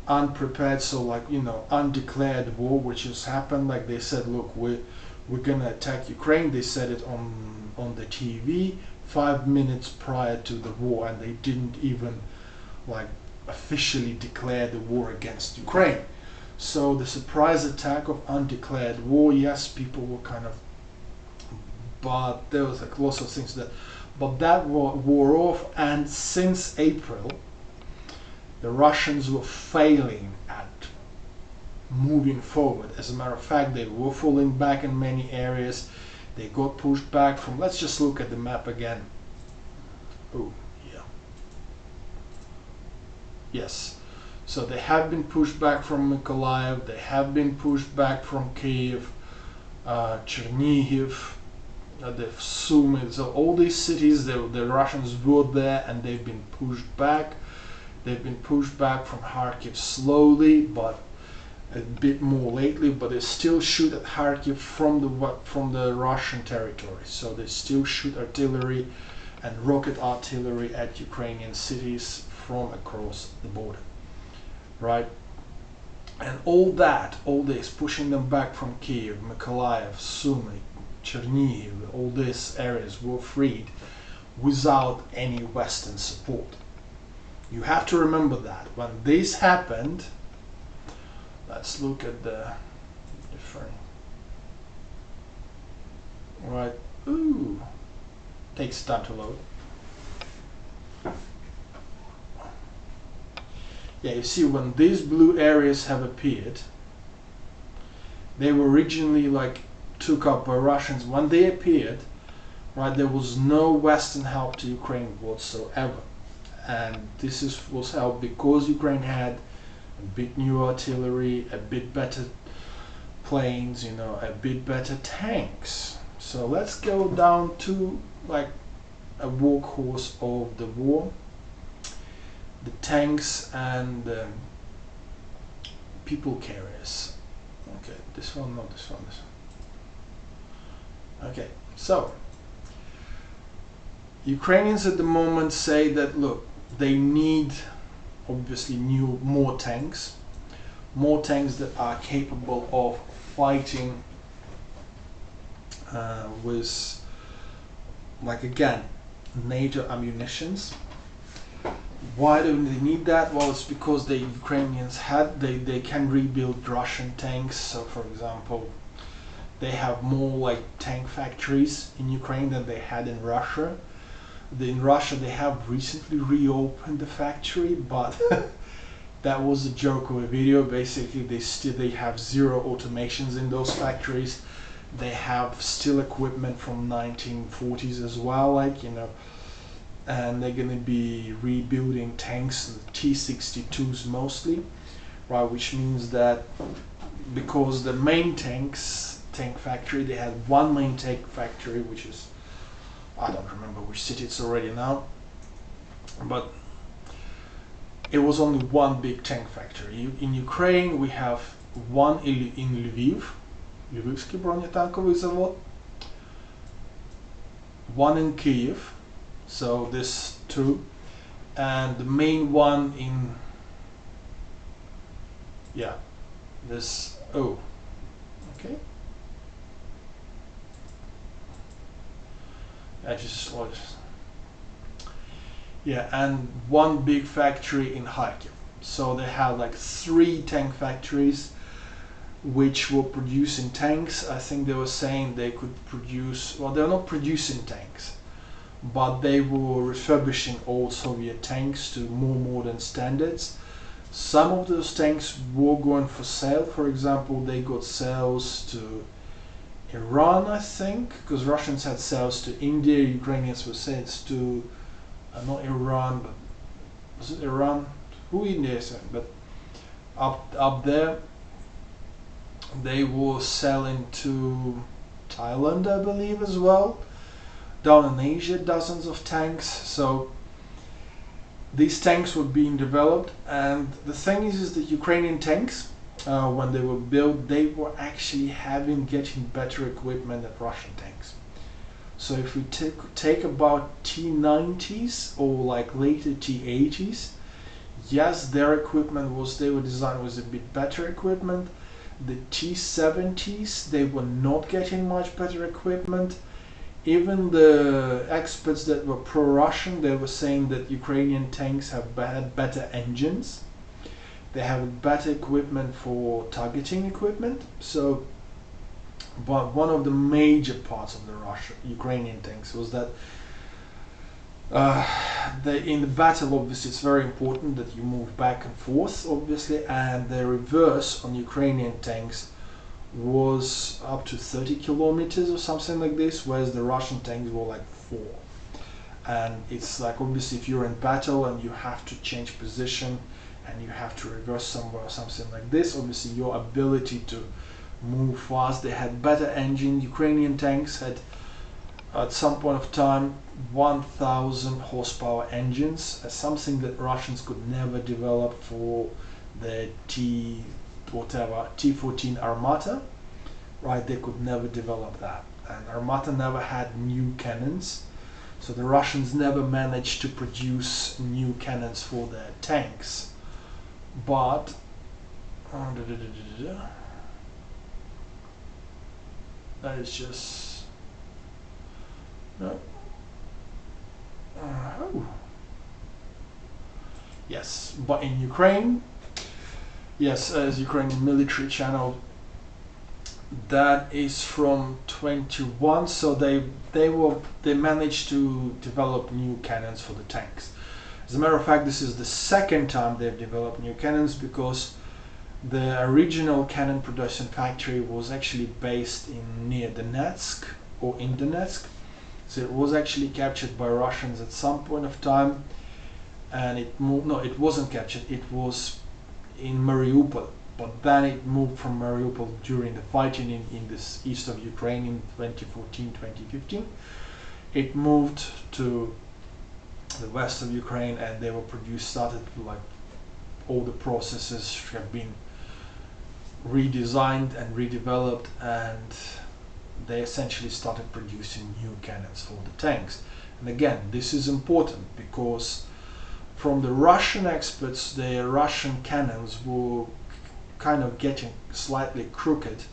unprepared, so like, you know, undeclared war, which has happened. Like they said, look, we're gonna attack Ukraine. They said it on the TV 5 minutes prior to the war, and they didn't even like officially declare the war against Ukraine. So the surprise attack of undeclared war, yes, people were kind of, but there was like lots of things but that wore off, and since April, the Russians were failing at moving forward. As a matter of fact, they were falling back in many areas. They got pushed back from, let's just look at the map again. Oh, yeah. Yes. So they have been pushed back from Mykolaiv, they have been pushed back from Kiev, Chernihiv, they've Sumy. So all these cities, the Russians were there and they've been pushed back. They've been pushed back from Kharkiv slowly, but a bit more lately. But they still shoot at Kharkiv from the Russian territory. So they still shoot artillery and rocket artillery at Ukrainian cities from across the border, right? And all this pushing them back from Kiev, Mykolaiv, Sumy, Chernihiv, all these areas were freed without any Western support. You have to remember that when this happened. Let's look at the different. Right. Ooh. Takes time to load. Yeah, you see, when these blue areas have appeared, they were originally like took up by Russians. When they appeared, right, there was no Western help to Ukraine whatsoever. And this was help because Ukraine had a bit new artillery, a bit better planes, a bit better tanks. So let's go down to like a workhorse of the war, the tanks and people carriers. Okay, this one, not this one, this one. Okay, so Ukrainians at the moment say that, look, they need obviously more tanks that are capable of fighting with, like, again, NATO ammunitions. Why do they need that? Well, it's because the Ukrainians they can rebuild Russian tanks. So, for example, they have more like tank factories in Ukraine than they had in Russia. In Russia, they have recently reopened the factory, but that was a joke of a video. Basically, they have zero automations in those factories. They have still equipment from 1940s as well, and they're gonna be rebuilding tanks, T-62s mostly, right? Which means that because the main tank factory, they had one main tank factory, which is, I don't remember which city it's already now, but it was only one big tank factory. In Ukraine, we have one in Lviv, Lvivский бронетанковый завод, one in Kiev, so this two, and the main one in, this, okay. And one big factory in Kharkiv. So they have like 3 tank factories which were producing tanks. I think they were saying they could produce, well, they're not producing tanks, but they were refurbishing old Soviet tanks to more modern standards. Some of those tanks were going for sale. For example, they got sales to Iran, I think, because Russians had sales to India, Ukrainians were sales to, not Iran, but was it Iran? Who India is saying? But up there, they were selling to Thailand, I believe, as well. Down in Asia, dozens of tanks. So these tanks were being developed, and the thing is that Ukrainian tanks, when they were built, they were actually getting better equipment than Russian tanks. So if we take about T-90s or like later T-80s, yes, their equipment they were designed with a bit better equipment. The T-70s, they were not getting much better equipment. Even the experts that were pro-Russian, they were saying that Ukrainian tanks had better engines. They have better equipment for targeting equipment. So, but one of the major parts of the Ukrainian tanks was that in the battle, obviously, it's very important that you move back and forth, obviously, and the reverse on Ukrainian tanks was up to 30 kilometers or something like this, whereas the Russian tanks were like 4. And it's like, obviously, if you're in battle and you have to change position and you have to reverse somewhere or something like this, obviously your ability to move fast, they had better engine. Ukrainian tanks had at some point of time 1000 horsepower engines, something that Russians could never develop for the T14 Armata, right? They could never develop that, and Armata never had new cannons, so the Russians never managed to produce new cannons for their tanks. But that is just no. Oh. Yes, but in Ukraine, yes, as Ukrainian military channel, that is from 21. So they managed to develop new cannons for the tanks. As a matter of fact, this is the second time they've developed new cannons, because the original cannon production factory was actually based in near Donetsk, or in Donetsk. So it was actually captured by Russians at some point of time, and it moved. No, it wasn't captured. It was in Mariupol, but then it moved from Mariupol during the fighting in this east of Ukraine in 2014-2015. It moved to the west of Ukraine, and they were started like all the processes have been redesigned and redeveloped, and they essentially started producing new cannons for the tanks. And again, this is important because from the Russian experts, the Russian cannons were kind of getting slightly crooked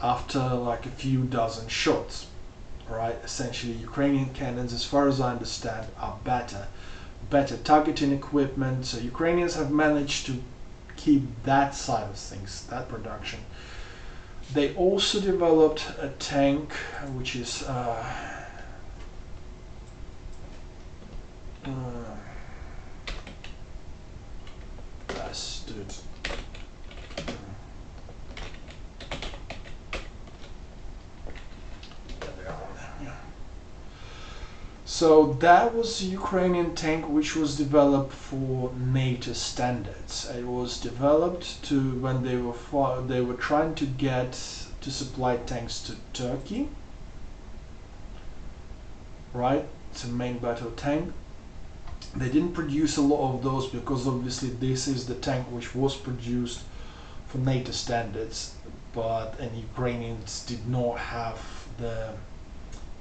after like a few dozen shots, right? Essentially, Ukrainian cannons, as far as I understand, are better targeting equipment. So Ukrainians have managed to keep that side of things, that production. They also developed a tank which is So that was a Ukrainian tank which was developed for NATO standards. It was developed to when they were trying to get to supply tanks to Turkey, right? It's a main battle tank. They didn't produce a lot of those because obviously this is the tank which was produced for NATO standards, and Ukrainians did not have the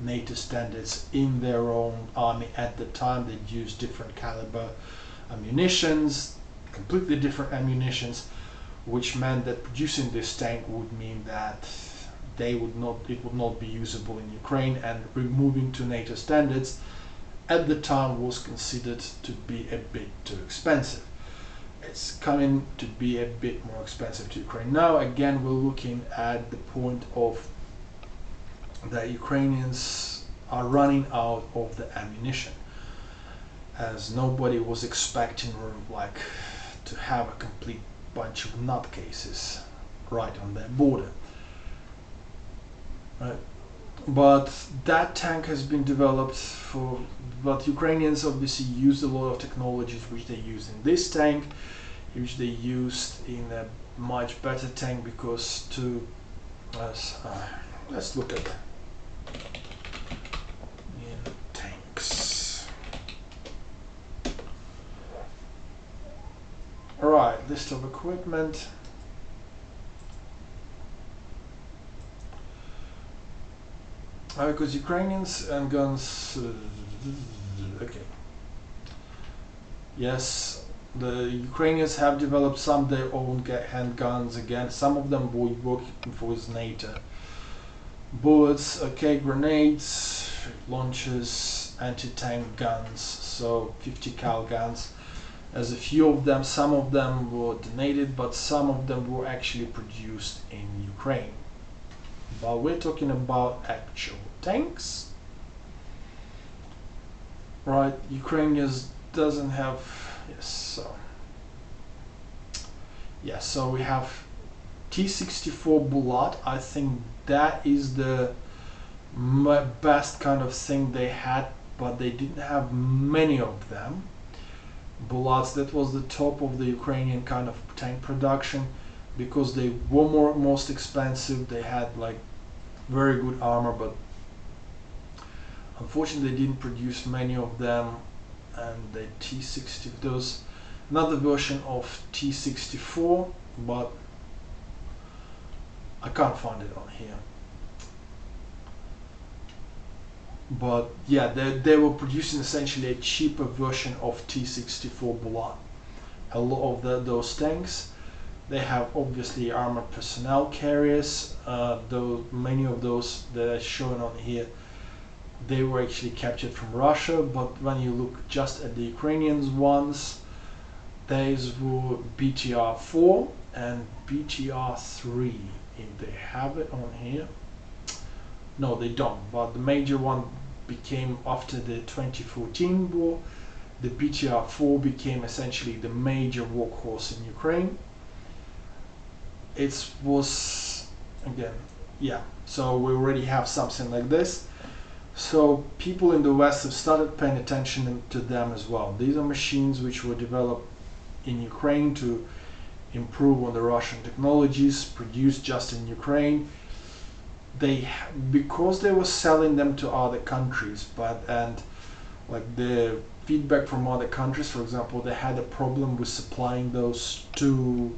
NATO standards in their own army at the time. They used different caliber ammunitions, completely different ammunitions, which meant that producing this tank would mean that it would not be usable in Ukraine, and removing to NATO standards at the time was considered to be a bit too expensive. It's coming to be a bit more expensive to Ukraine. Now again, we're looking at the point of the Ukrainians are running out of the ammunition, as nobody was expecting to have a complete bunch of nutcases right on their border. Right. But that tank has been developed but Ukrainians obviously used a lot of technologies which they used in this tank, which they used in a much better tank, because let's look at tanks. Alright, list of equipment. Because Ukrainians and guns, okay. Yes, the Ukrainians have developed some their own handguns. Again, some of them were working for NATO. Bullets, okay, grenades, launchers, anti-tank guns, so 50 cal guns. As a few of them, some of them were donated, but some of them were actually produced in Ukraine. But we're talking about actual tanks, right? Ukrainians doesn't have, so we have T-64 Bulat. I think that is the best kind of thing they had, but they didn't have many of them. Bulats, that was the top of the Ukrainian kind of tank production, because they were most expensive. They had like very good armor, but Unfortunately, they didn't produce many of them, and the T60, those another version of T64, but I can't find it on here. But yeah, they were producing essentially a cheaper version of T64 Blood. A lot of those tanks, they have obviously armored personnel carriers, though many of those that are shown on here, they were actually captured from Russia. But when you look just at the Ukrainian ones, these were BTR-4 and BTR-3, if they have it on here. No, they don't, but the major one became after the 2014 war. The BTR-4 became essentially the major workhorse in Ukraine. It was, again, yeah, so we already have something like this. So people in the West have started paying attention to them as well. These are machines which were developed in Ukraine to improve on the Russian technologies produced just in Ukraine. Because they were selling them to other countries, and like the feedback from other countries, for example, they had a problem with supplying those to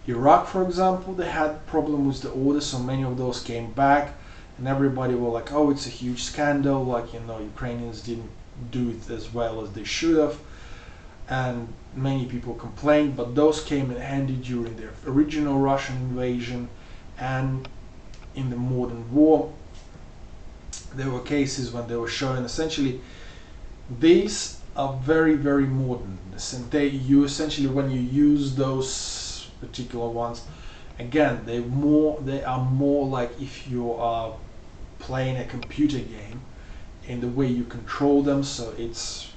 Iraq, for example. They had a problem with the order, so many of those came back, and everybody were like, oh, it's a huge scandal, like, you know, Ukrainians didn't do it as well as they should have, and many people complained. But those came in handy during the original Russian invasion, and in the modern war there were cases when they were showing essentially these are very, very modern, and you essentially, when you use those particular ones, again, they are more like if you are playing a computer game in the way you control them. So it's,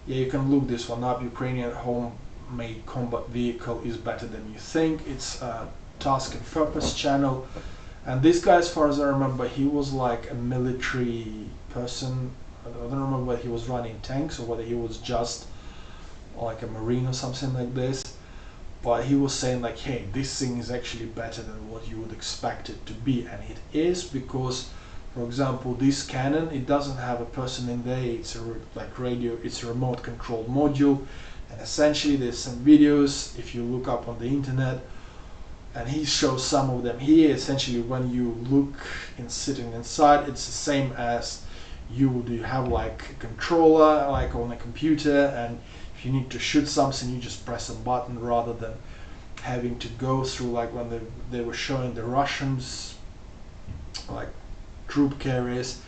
yeah, you can look this one up. Ukrainian homemade combat vehicle is better than you think. It's a task and purpose channel, and this guy, as far as I remember, he was like a military person. I don't remember whether he was running tanks or whether he was just like a marine or something like this, but he was saying like, hey, this thing is actually better than what you would expect it to be. And it is, because, for example, this cannon, it doesn't have a person in there. It's like radio, it's a remote controlled module, and essentially there's some videos if you look up on the internet, and he shows some of them here. Essentially, when you look and sitting inside, it's the same as you have like a controller like on a computer, and if you need to shoot something, you just press a button, rather than having to go through, like when they were showing the Russians like troop carriers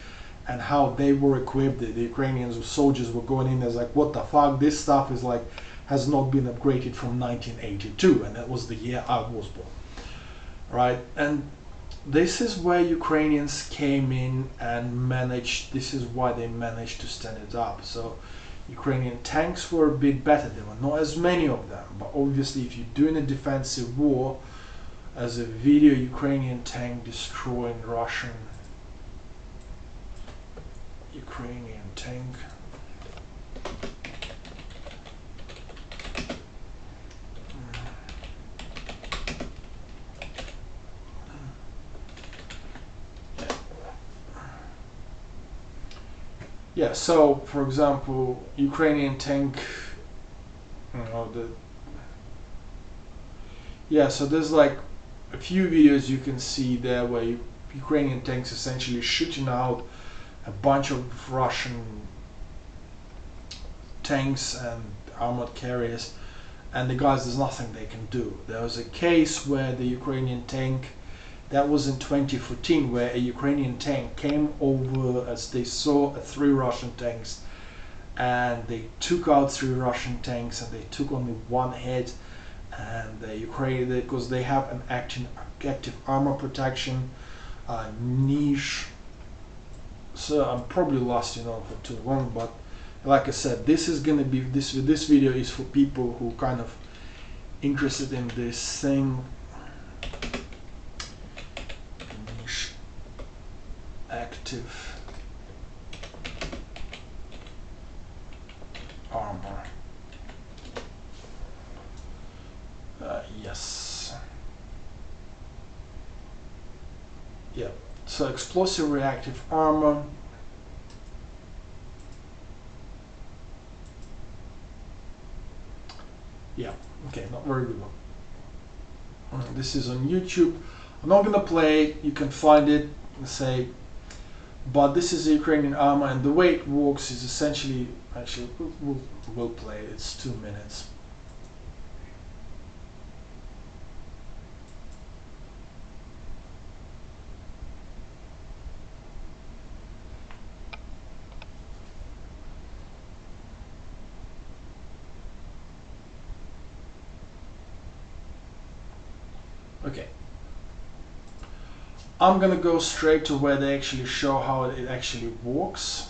and how they were equipped. The Ukrainians soldiers were going in as like, what the fuck, this stuff is like has not been upgraded from 1982, and that was the year I was born, right? And this is where Ukrainians came in and managed, this is why they managed to stand it up. So Ukrainian tanks were a bit better. There were not as many of them, but obviously if you're doing a defensive war, as a video, Ukrainian tank destroying Ukrainian tank. Yeah, so for example, Ukrainian tank, so there's like a few videos you can see there where Ukrainian tanks essentially shooting out a bunch of Russian tanks and armored carriers, and the guys, there's nothing they can do. There was a case where the Ukrainian tank, that was in 2014, where a Ukrainian tank came over as they saw 3 Russian tanks, and they took out 3 Russian tanks, and they took only one head. And the Ukraine, because they have an active armor protection, niche. So I'm probably lost, for too long. But like I said, this is gonna be this video is for people who kind of interested in this thing. Niche active armor. Yes. Yeah. So explosive reactive armor. Yeah, okay, not very good one. This is on YouTube. I'm not gonna play it, you can find it, say, but this is the Ukrainian armor, and the way it works is essentially, actually, we'll play it, it's 2 minutes. Okay. I'm gonna go straight to where they actually show how it actually works,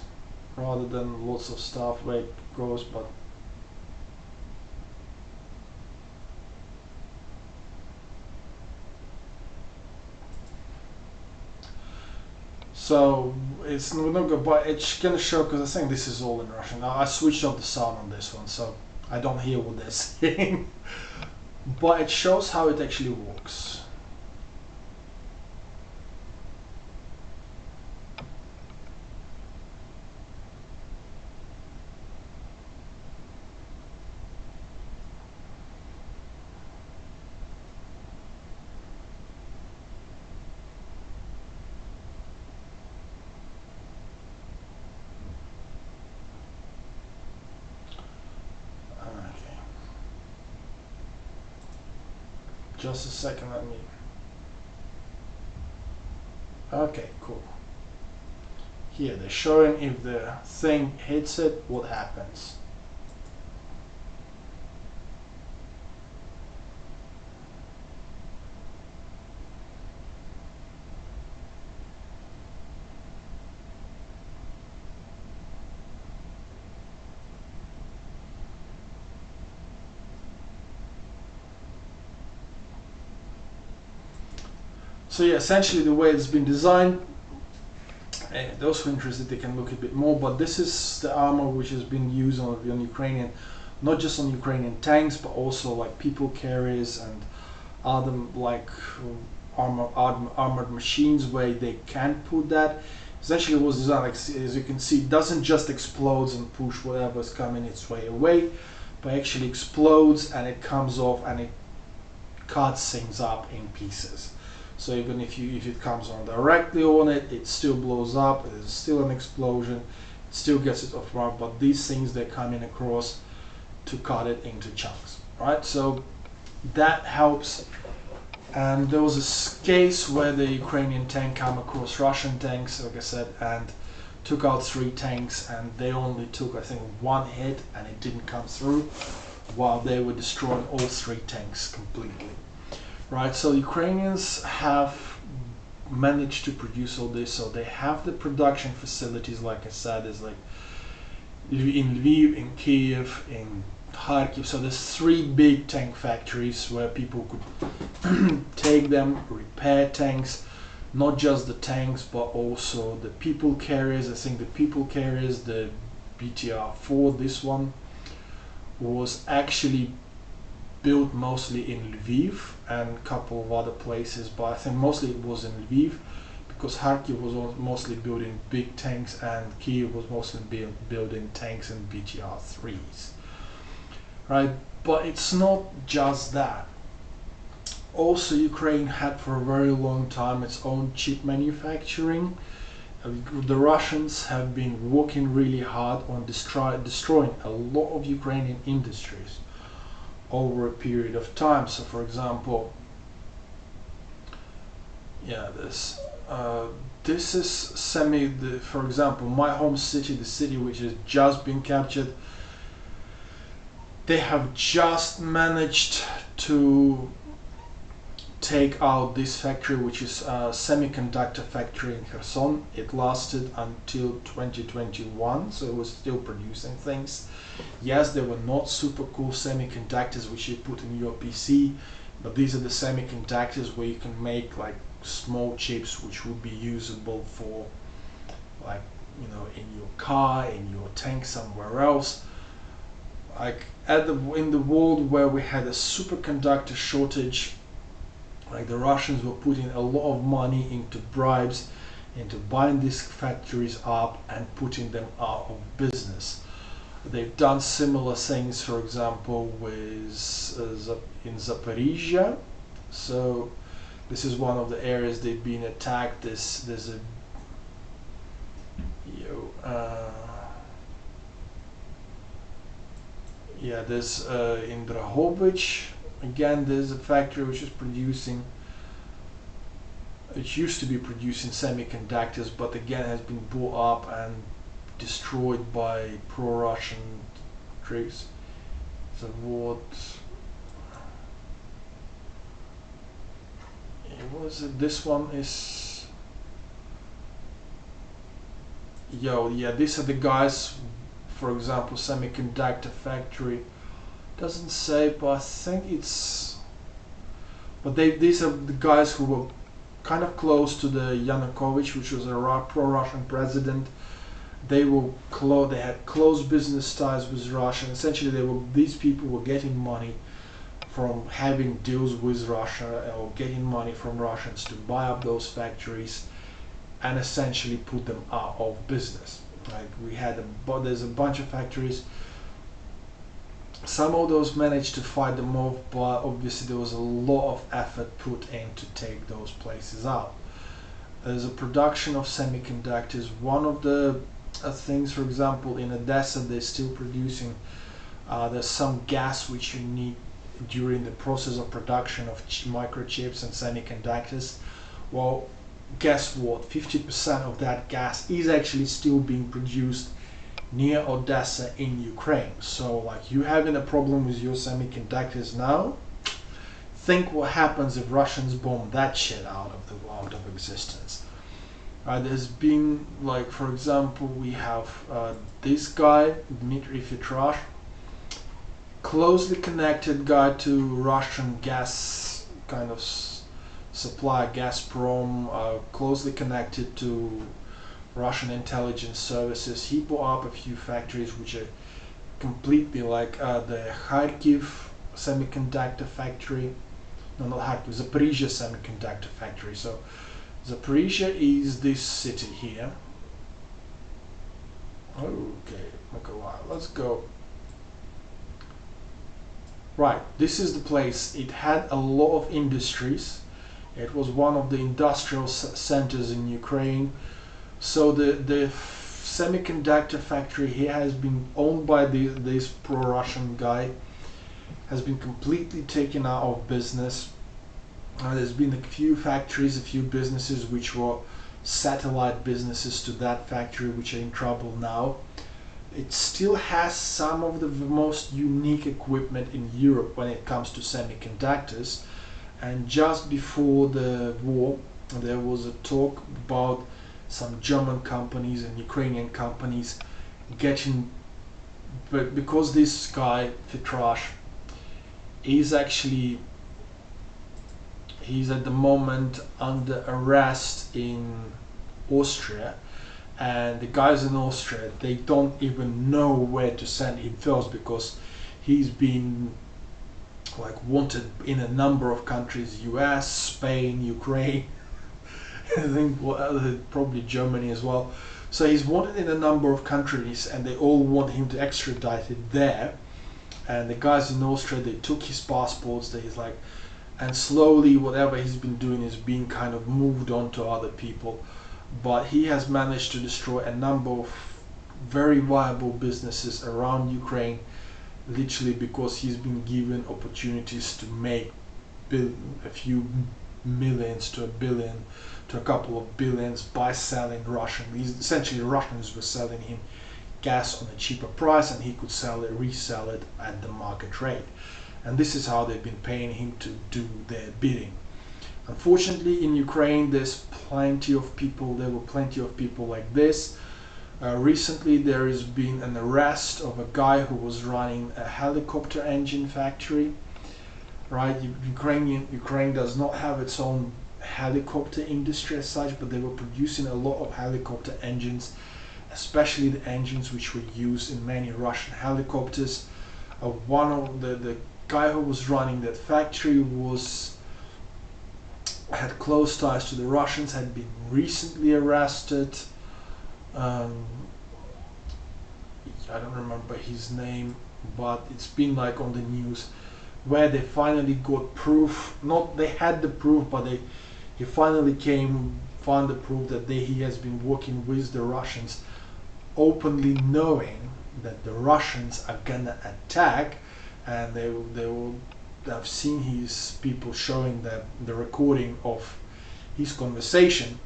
rather than lots of stuff where it goes, but so it's not good, but it's gonna show, because I think this is all in Russian. I switched off the sound on this one, so I don't hear what they're saying, but it shows how it actually works. Okay. Just a second, let me. Okay, cool. Here they're showing if the thing hits it, what happens. So yeah, essentially the way it's been designed, those who are interested, they can look a bit more, but this is the armor which has been used on Ukrainian, not just on Ukrainian tanks, but also like people carriers and other like armored machines where they can put that. Essentially it was designed, like, as you can see, it doesn't just explodes and push whatever's coming its way away, but actually explodes and it comes off and it cuts things up in pieces. So even if it comes on directly on it, it still blows up. There's still an explosion. It still gets it off mark. But these things, they're coming across to cut it into chunks, right? So that helps. And there was a case where the Ukrainian tank came across Russian tanks, like I said, and took out 3 tanks, and they only took, I think, 1 hit, and it didn't come through, while they were destroying all 3 tanks completely. Right, so Ukrainians have managed to produce all this, so they have the production facilities, like I said, is like in Lviv, in Kiev, in Kharkiv. So there's 3 big tank factories where people could take them, repair tanks, not just the tanks, but also the people carriers. I think the people carriers, the BTR-4, this one, was actually built mostly in Lviv and a couple of other places, but I think mostly it was in Lviv, because Kharkiv was mostly building big tanks and Kiev was mostly building tanks and BTR-3s. Right, but it's not just that. Also, Ukraine had for a very long time its own chip manufacturing. The Russians have been working really hard on destroying a lot of Ukrainian industries over a period of time. So for example, yeah, this is for example, my home city, the city which has just been captured, they have just managed to take out this factory, which is a semiconductor factory in Kherson. It lasted until 2021, so it was still producing things. Yes, they were not super cool semiconductors which you put in your PC, but these are the semiconductors where you can make like small chips which would be usable for, like, you know, in your car, in your tank, somewhere else. Like in the world where we had a superconductor shortage, like the Russians were putting a lot of money into bribes into buying these factories up and putting them out of business. They've done similar things, for example, with in Zaporizhia. So this is one of the areas they've been attacked. There's a there's in Drahovich again. There's a factory which is producing. It used to be producing semiconductors, but again has been bought up and destroyed by pro-Russian troops. So what? Was it? This one is. These are the guys. For example, semiconductor factory. Doesn't say, but I think it's. But these are the guys who were kind of close to the Yanukovych, which was a pro-Russian president. They had close business ties with Russia. Essentially, these people were getting money from having deals with Russia, or getting money from Russians to buy up those factories and essentially put them out of business. Like there's a bunch of factories. Some of those managed to fight them off, but obviously there was a lot of effort put in to take those places out. There's a production of semiconductors. One of the things, for example, in Odessa, they're still producing. There's some gas which you need during the process of production of microchips and semiconductors. Well, guess what? 50% of that gas is actually still being produced near Odessa in Ukraine. So, like, you having a problem with your semiconductors now, think what happens if Russians bomb that shit out of existence. There's been, like, for example, we have this guy, Dmitry Fitrash, closely connected guy to Russian gas kind of supply, Gazprom, closely connected to Russian intelligence services. He bought up a few factories which are completely like the Kharkiv semiconductor factory. No, not Kharkiv, Zaporizhia semiconductor factory. So Zaporizhia is this city here. Okay, let's go. Right, this is the place. It had a lot of industries. It was one of the industrial centers in Ukraine. So the semiconductor factory here has been owned by this pro-Russian guy, has been completely taken out of business. There's been a few factories, a few businesses which were satellite businesses to that factory which are in trouble now. It still has some of the most unique equipment in Europe when it comes to semiconductors. And just before the war, there was a talk about some German companies and Ukrainian companies getting, but because this guy Fitrash is actually, he's at the moment under arrest in Austria, and the guys in Austria, they don't even know where to send him first, because he's been like wanted in a number of countries: US, Spain, Ukraine, I think probably Germany as well. So he's wanted in a number of countries, and they all want him to extradite it there. And the guys in Austria, they took his passports. He's like, and slowly whatever he's been doing is being kind of moved on to other people. But he has managed to destroy a number of very viable businesses around Ukraine, literally because he's been given opportunities to make a few millions to a billion to a couple of billions by selling Russian. Essentially, Russians were selling him gas on a cheaper price, and he could resell it at the market rate. And this is how they've been paying him to do their bidding. Unfortunately, in Ukraine, there were plenty of people like this. Recently, there has been an arrest of a guy who was running a helicopter engine factory. Right, Ukraine does not have its own helicopter industry as such, but they were producing a lot of helicopter engines, especially the engines which were used in many Russian helicopters. One of the guy who was running that factory was had close ties to the Russians, had been recently arrested. Um, I don't remember his name, but it's been like on the news where they finally got proof. Not they had the proof, but he finally found the proof that he has been working with the Russians, openly knowing that the Russians are gonna attack, and they will. I've seen his people showing the recording of his conversation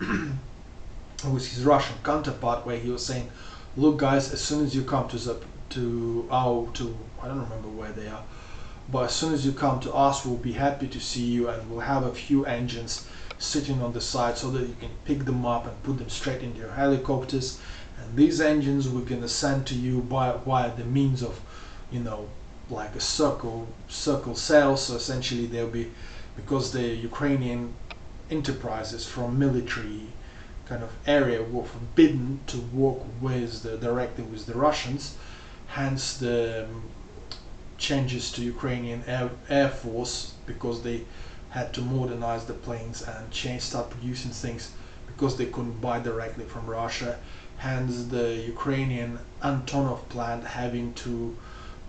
with his Russian counterpart, where he was saying, "Look, guys, as soon as you come to I don't remember where they are, but as soon as you come to us, we'll be happy to see you, and we'll have a few engines sitting on the side so that you can pick them up and put them straight into your helicopters. And these engines we're gonna send to you via the means of, like a circle sail. So essentially they'll be, because the Ukrainian enterprises from military kind of area were forbidden to work directly with the Russians, hence the changes to Ukrainian Air Force, because they had to modernize the planes and start producing things because they couldn't buy directly from Russia. Hence the Ukrainian Antonov plant having to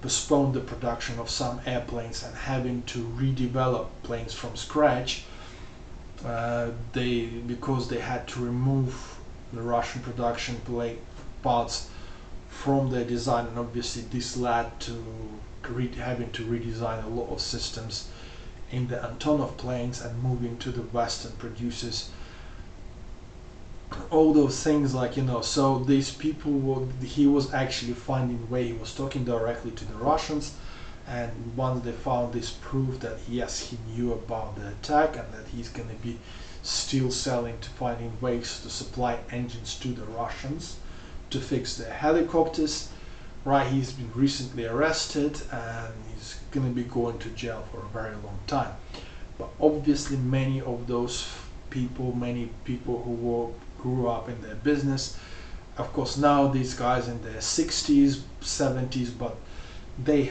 postpone the production of some airplanes and having to redevelop planes from scratch. Because they had to remove the Russian production parts from their design, and obviously this led to having to redesign a lot of systems in the Antonov planes and moving to the Western producers. All those things, so these people he was actually finding where he was talking directly to the Russians, and once they found this proof that yes, he knew about the attack and that he's going to be still finding ways to supply engines to the Russians to fix their helicopters, right? He's been recently arrested and he's going to be going to jail for a very long time. But obviously many people who grew up in their business, of course now these guys in their 60s, 70s, but they,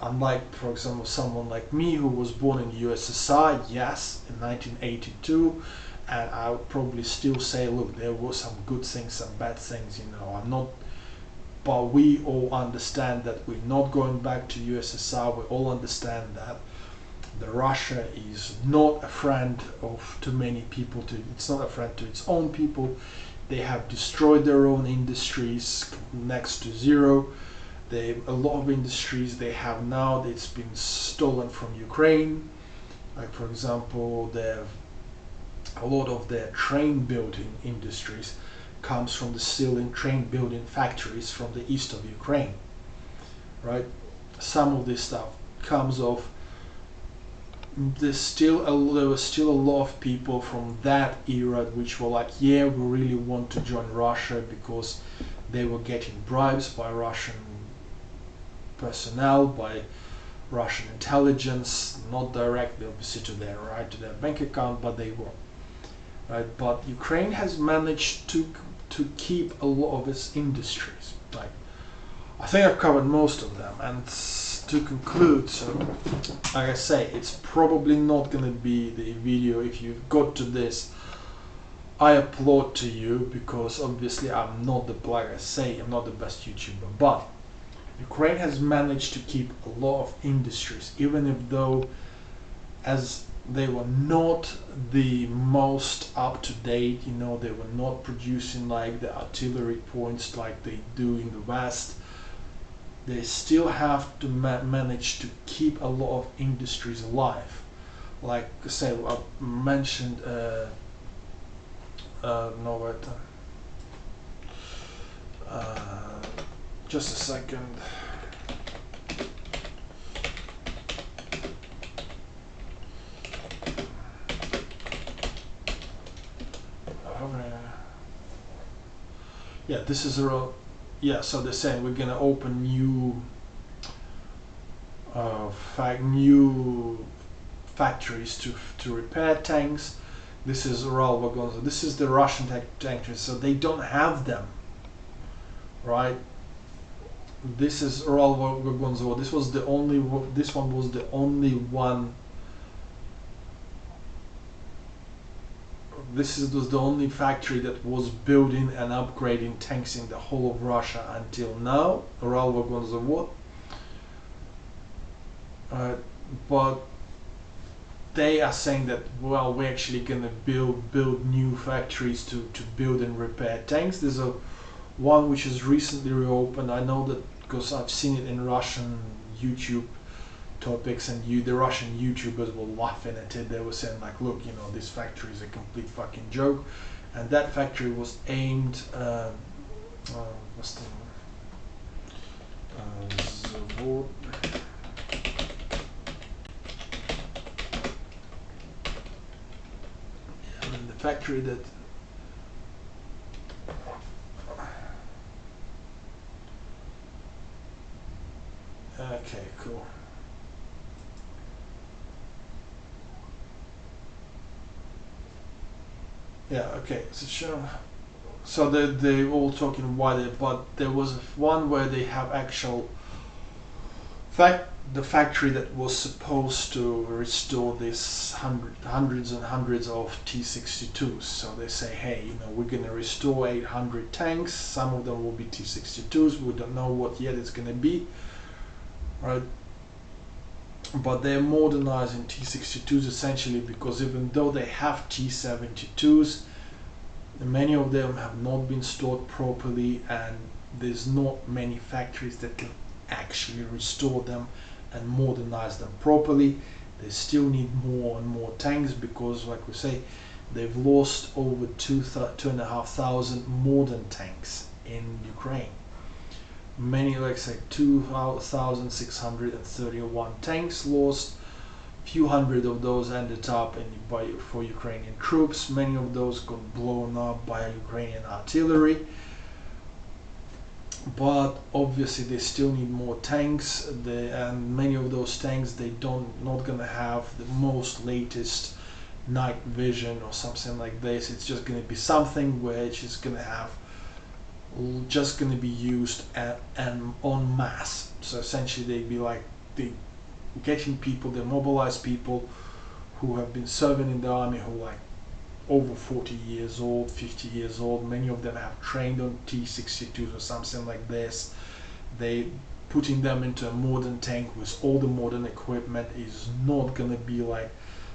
unlike for example someone like me who was born in the USSR, yes, in 1982, and I would probably still say, look, there were some good things, some bad things, but we all understand that we're not going back to USSR. We all understand that Russia is not a friend to many people. It's not a friend to its own people. They have destroyed their own industries next to zero. A lot of industries they have now, it's been stolen from Ukraine. Like for example, a lot of their train building industries comes from the steel and train building factories from the east of Ukraine, right? Some of this stuff comes off. There was still a lot of people from that era which were like, yeah, we really want to join Russia, because they were getting bribes by Russian personnel, by Russian intelligence, not directly obviously to their bank account, but they were. Right? But Ukraine has managed to keep a lot of its industries. I think I've covered most of them, and to conclude, so like I say, it's probably not going to be the video. If you've got to this, I applaud to you, because obviously I'm not the best YouTuber, but Ukraine has managed to keep a lot of industries, even if though as they were not the most up to date, they were not producing like the artillery points like they do in the West. They still have to manage to keep a lot of industries alive. Like I said, I mentioned just a second. Yeah, this is so they're saying we're gonna open new factories to repair tanks. This is Ural-Vagonza. This is the Russian tanks, so they don't have them, right? This is Ural-Vagonza. This one was the only one this was the only factory that was building and upgrading tanks in the whole of Russia until now, Uralvagonzavod. But they are saying that, well, we're actually gonna build new factories to build and repair tanks. There's a one which is recently reopened. I know that because I've seen it in Russian YouTube topics, and the Russian YouTubers were laughing at it. They were saying like, look, you know, this factory is a complete fucking joke. And that factory was aimed what's the Zavod. And the factory that okay, cool. Yeah, okay. So sure. So they all talking why they, but there was one where they have actual the factory that was supposed to restore this hundreds and hundreds of T-62s. So they say, hey, you know, we're gonna restore 800 tanks. Some of them will be T-62s. We don't know what yet it's gonna be, right? But they're modernizing T-62s essentially because even though they have T-72s, many of them have not been stored properly, and there's not many factories that can actually restore them and modernize them properly. They still need more and more tanks because, like we say, they've lost over 2,500 modern tanks in Ukraine. Many, like say, 2,631 tanks lost. Few hundred of those ended up for Ukrainian troops. Many of those got blown up by Ukrainian artillery. But obviously they still need more tanks. And many of those tanks, they not gonna have the most latest night vision or something like this. It's just gonna be something where it's just gonna have just going to be used and en masse. So essentially they'd be like getting people, they mobilize people who have been serving in the army, who are like over 40 years old, 50 years old. Many of them have trained on T-62s or something like this. They putting them into a modern tank with all the modern equipment is not going to be like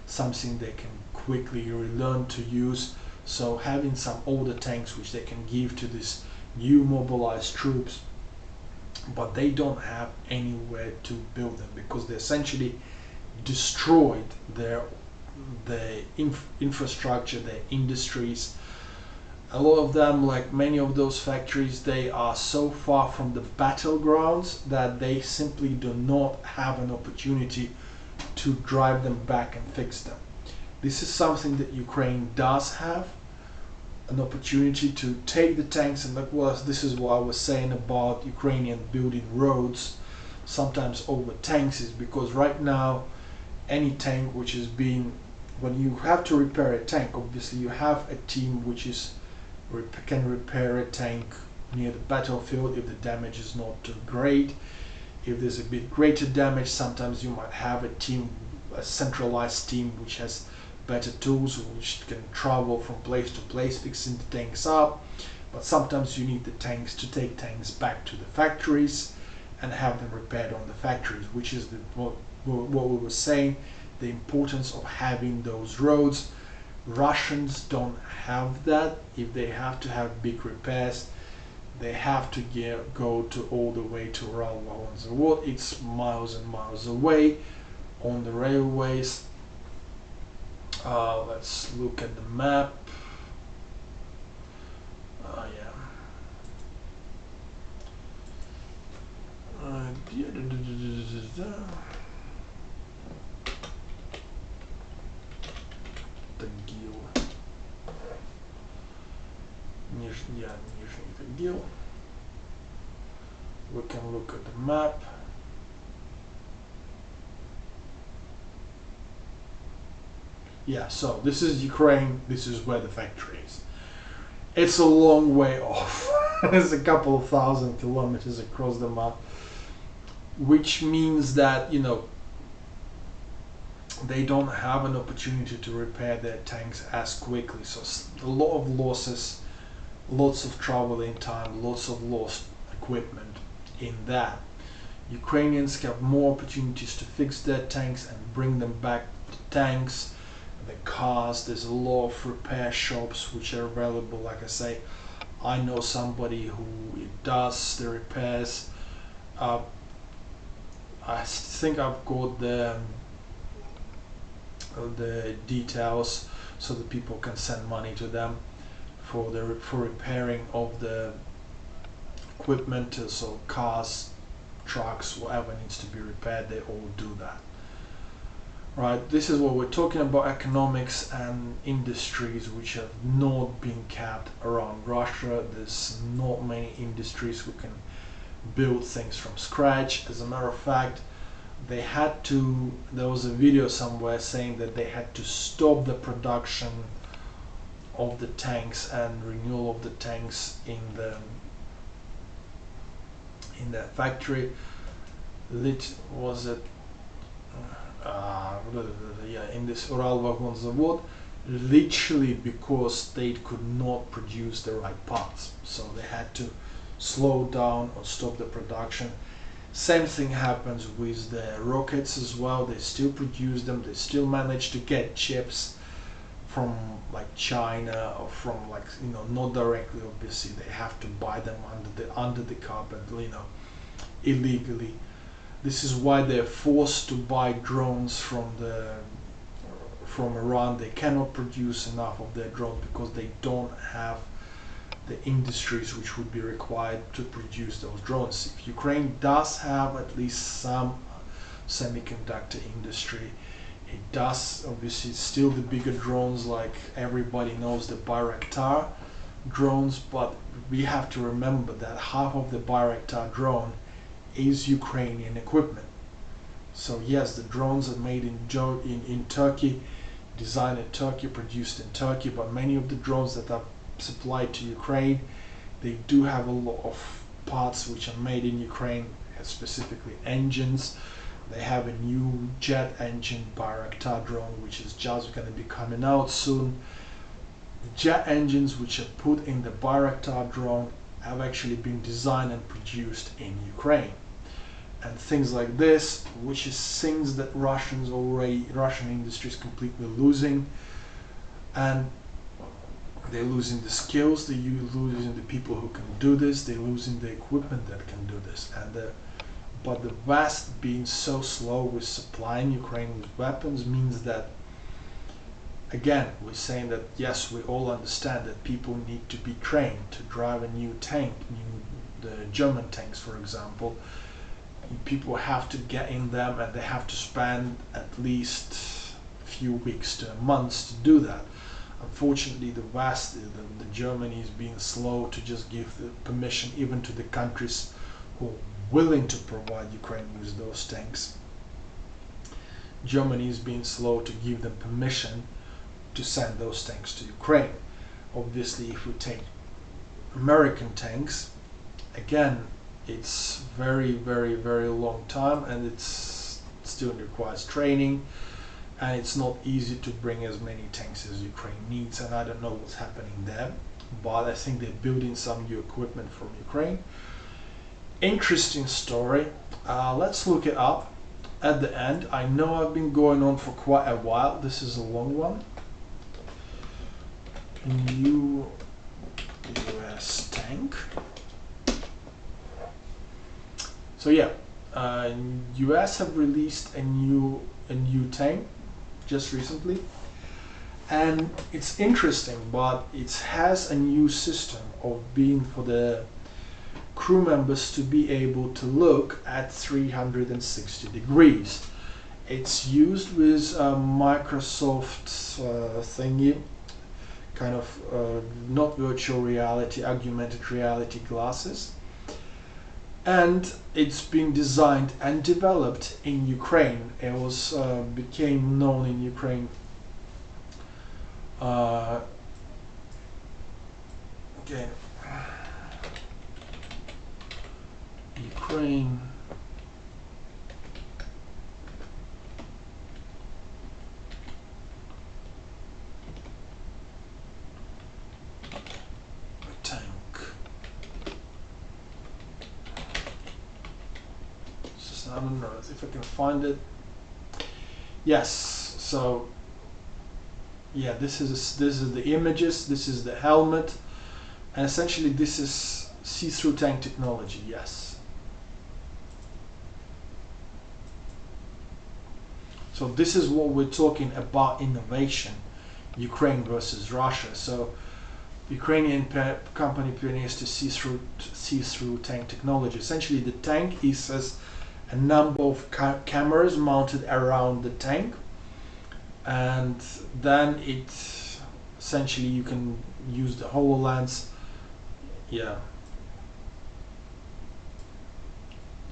something they can quickly relearn to use. So having some older tanks which they can give to this new mobilized troops, but they don't have anywhere to build them because they essentially destroyed their infrastructure, their industries. A lot of them, like many of those factories, they are so far from the battlegrounds that they simply do not have an opportunity to drive them back and fix them. This is something that Ukraine does have an opportunity to take the tanks, and like, well, this is what I was saying about Ukrainian building roads sometimes over tanks, is because right now any tank which is being, when you have to repair a tank, obviously you have a team which is can repair a tank near the battlefield if the damage is not too great. If there's a bit greater damage, sometimes you might have a team, a centralized team which has better tools, which can travel from place to place fixing the tanks up. But sometimes you need the tanks to take tanks back to the factories and have them repaired on the factories, which is what we were saying, the importance of having those roads. Russians don't have that. If they have to have big repairs, they have to go to all the way to Uralvagonzavod. It's miles and miles away on the railways. Let's look at the map. Yeah. Tagil. Nижний Tagil. We can look at the map. Yeah, so this is Ukraine, this is where the factory is. It's a long way off. It's a couple of thousand kilometers across the map, which means that, you know, they don't have an opportunity to repair their tanks as quickly. So a lot of losses, lots of traveling time, lots of lost equipment in that. Ukrainians have more opportunities to fix their tanks and bring them back to tanks, the cars. There's a lot of repair shops which are available. Like I say, I know somebody who does the repairs. I think I've got the details so that people can send money to them for repairing of the equipment. So cars, trucks, whatever needs to be repaired, they all do that. Right, this is what we're talking about, economics and industries which have not been kept around Russia. There's not many industries who can build things from scratch. As a matter of fact, there was a video somewhere saying that they had to stop the production of the tanks and renewal of the tanks in the factory. In this Uralvagon Zavod, literally because they could not produce the right parts, so they had to slow down or stop the production. Same thing happens with the rockets as well. They still produce them, they still manage to get chips from like China or from, like, not directly, obviously. They have to buy them under the carpet, illegally. This is why they're forced to buy drones from Iran. They cannot produce enough of their drones because they don't have the industries which would be required to produce those drones. If Ukraine does have at least some semiconductor industry, it does obviously still the bigger drones, like everybody knows, the Bayraktar drones, but we have to remember that half of the Bayraktar drone is Ukrainian equipment. So yes, the drones are made in Turkey, designed in Turkey, produced in Turkey, but many of the drones that are supplied to Ukraine, they do have a lot of parts which are made in Ukraine, specifically engines. They have a new jet engine Bayraktar drone which is just going to be coming out soon. The jet engines which are put in the Bayraktar drone have actually been designed and produced in Ukraine. And things like this, which is things that Russian industry is completely losing, and they're losing the skills, they're losing the people who can do this, they're losing the equipment that can do this. But the West being so slow with supplying Ukraine with weapons means that, again, we're saying that yes, we all understand that people need to be trained to drive a new tank, the German tanks, for example. People have to get in them and they have to spend at least a few weeks to months to do that. Unfortunately, the West, the Germany is being slow to just give the permission even to the countries who are willing to provide Ukraine with those tanks. Germany is being slow to give them permission to send those tanks to Ukraine. Obviously, if we take American tanks, again, it's very, very, very long time, and it's still requires training, and it's not easy to bring as many tanks as Ukraine needs. And I don't know what's happening there, but I think they're building some new equipment from Ukraine. Interesting story. Let's look it up at the end. I know I've been going on for quite a while. This is a long one. New US tank. So yeah, US have released a new tank just recently, and it's interesting, but it has a new system of being for the crew members to be able to look at 360 degrees. It's used with Microsoft thingy, kind of not virtual reality, augmented reality glasses. And it's been designed and developed in Ukraine. It was became known in Ukraine. Okay, Ukraine I don't know if I can find it. Yes, so yeah, this is the images, this is the helmet, and essentially this is see-through tank technology. Yes. So this is what we're talking about, innovation, Ukraine versus Russia. So Ukrainian company pioneers to see-through tank technology. Essentially, the tank has a number of cameras mounted around the tank, and then it essentially you can use the HoloLens. Yeah.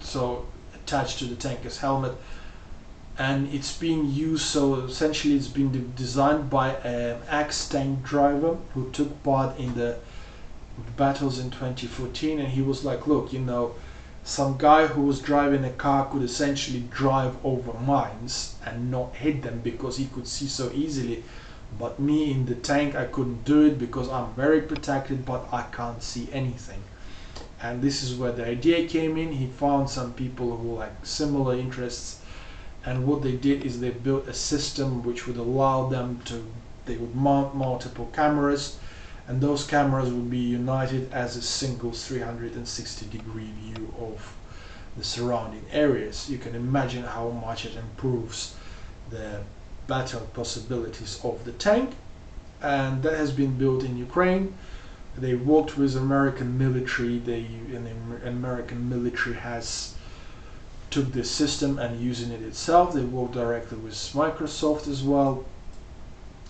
So attached to the tanker's helmet, and it's being used. So essentially, it's been designed by an ex-tank driver who took part in the battles in 2014, and he was like, look, you know, some guy who was driving a car could essentially drive over mines and not hit them because he could see so easily, but me in the tank, I couldn't do it because I'm very protected, but I can't see anything. And this is where the idea came in. He found some people who like similar interests, and what they did is they built a system which would allow them to, they would mount multiple cameras, and those cameras would be united as a single 360-degree view of the surrounding areas. You can imagine how much it improves the battle possibilities of the tank, and that has been built in Ukraine. They worked with American military. And the American military has took this system and using it itself. They worked directly with Microsoft as well,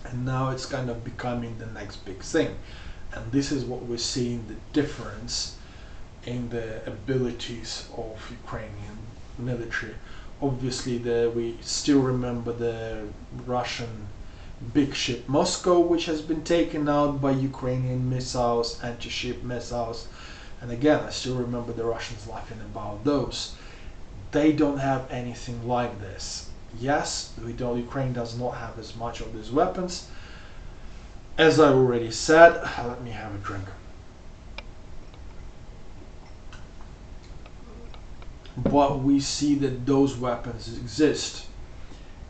and now it's kind of becoming the next big thing. And this is what we're seeing, the difference in the abilities of Ukrainian military. Obviously, we still remember the Russian big ship Moscow, which has been taken out by Ukrainian missiles, anti-ship missiles. And again, I still remember the Russians laughing about those. They don't have anything like this. Yes, Ukraine does not have as much of these weapons. As I already said, let me have a drink. But we see that those weapons exist.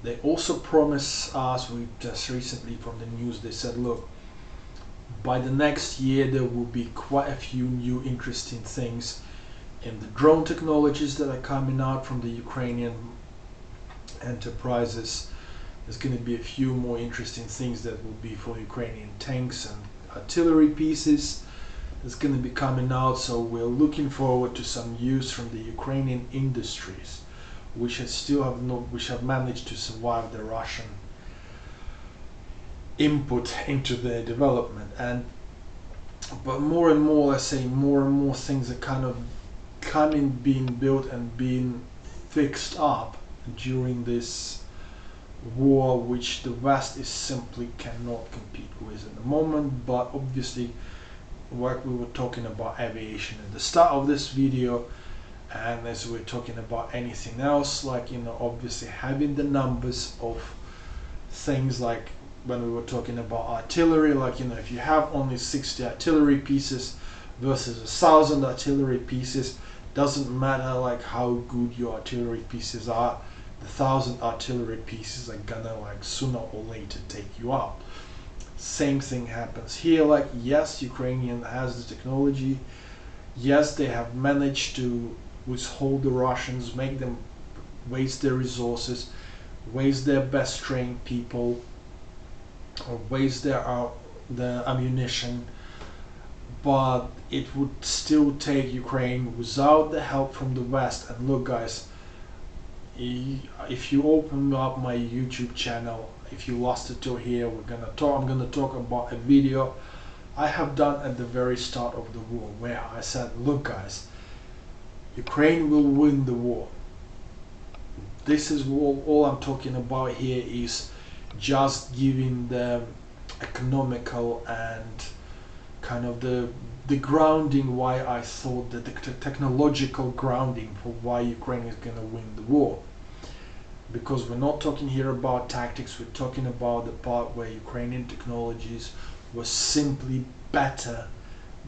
They also promise us, we just recently from the news, they said, look, by the next year there will be quite a few new interesting things in the drone technologies that are coming out from the Ukrainian enterprises. There's going to be a few more interesting things that will be for Ukrainian tanks and artillery pieces that's going to be coming out. So we're looking forward to some use from the Ukrainian industries, which have managed to survive the Russian input into their development. But more and more, I say, more and more things are kind of being built and being fixed up during this war, which the West is simply cannot compete with at the moment. But obviously, like we were talking about aviation at the start of this video, and as we're talking about anything else, like, you know, obviously having the numbers of things, like when we were talking about artillery, like, you know, if you have only 60 artillery pieces versus 1,000 artillery pieces, doesn't matter like how good your artillery pieces are, the 1,000 artillery pieces are gonna like sooner or later take you out. Same thing happens here. Like, yes, Ukrainian has the technology, yes, they have managed to withhold the Russians, make them waste their resources, waste their best trained people, or waste the ammunition, but it would still take Ukraine without the help from the West. And look, guys, if you open up my YouTube channel, if you lost it till here, I'm gonna talk about a video I have done at the very start of the war, where I said, look guys, Ukraine will win the war. This is all I'm talking about here, is just giving them economical and kind of the grounding, why I thought that the technological grounding for why Ukraine is going to win the war. Because we're not talking here about tactics, we're talking about the part where Ukrainian technologies were simply better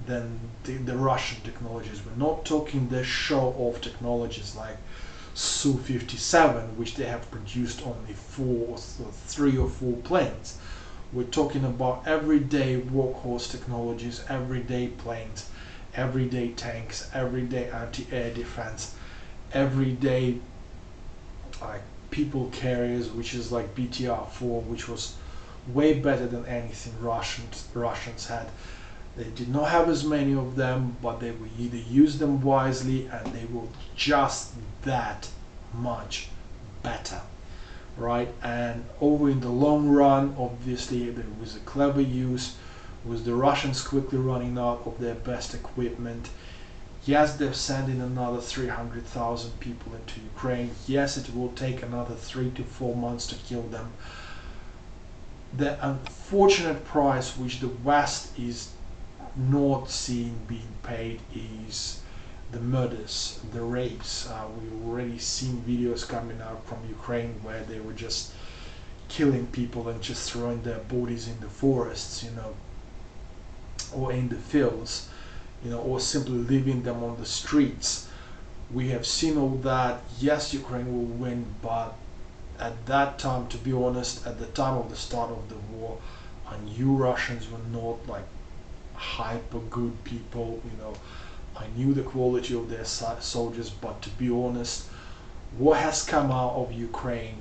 than the Russian technologies. We're not talking the show-off technologies like Su-57, which they have produced only 3 or 4 planes. We're talking about everyday workhorse technologies, everyday planes, everyday tanks, everyday anti-air defense, everyday like people carriers, which is like BTR-4, which was way better than anything Russians had. They did not have as many of them, but they would either use them wisely, and they were just that much better, right? And over in the long run, obviously there was a clever use, with the Russians quickly running out of their best equipment. Yes, they're sending another 300,000 people into Ukraine. Yes, it will take another 3 to 4 months to kill them. The unfortunate price which the West is not seeing being paid is the murders, the rapes. We've already seen videos coming out from Ukraine where they were just killing people and just throwing their bodies in the forests, or in the fields, or simply leaving them on the streets. We have seen all that. Yes, Ukraine will win, but at that time, to be honest, at the time of the start of the war, I knew Russians were not like hyper good people. I knew the quality of their soldiers, but to be honest, what has come out of Ukraine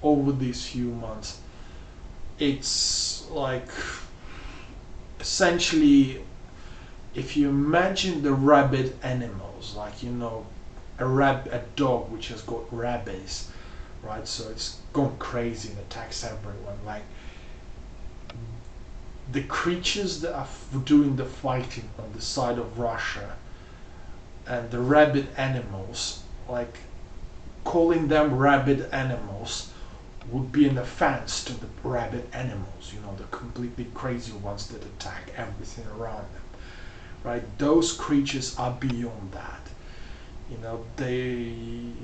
over these few months, it's like essentially, if you imagine the rabid animals, like a dog which has got rabies, right? So it's gone crazy and attacks everyone. Like the creatures that are doing the fighting on the side of Russia and the rabid animals, like calling them rabid animals would be an offense to the rabid animals, the completely crazy ones that attack everything around them, right? Those creatures are beyond that.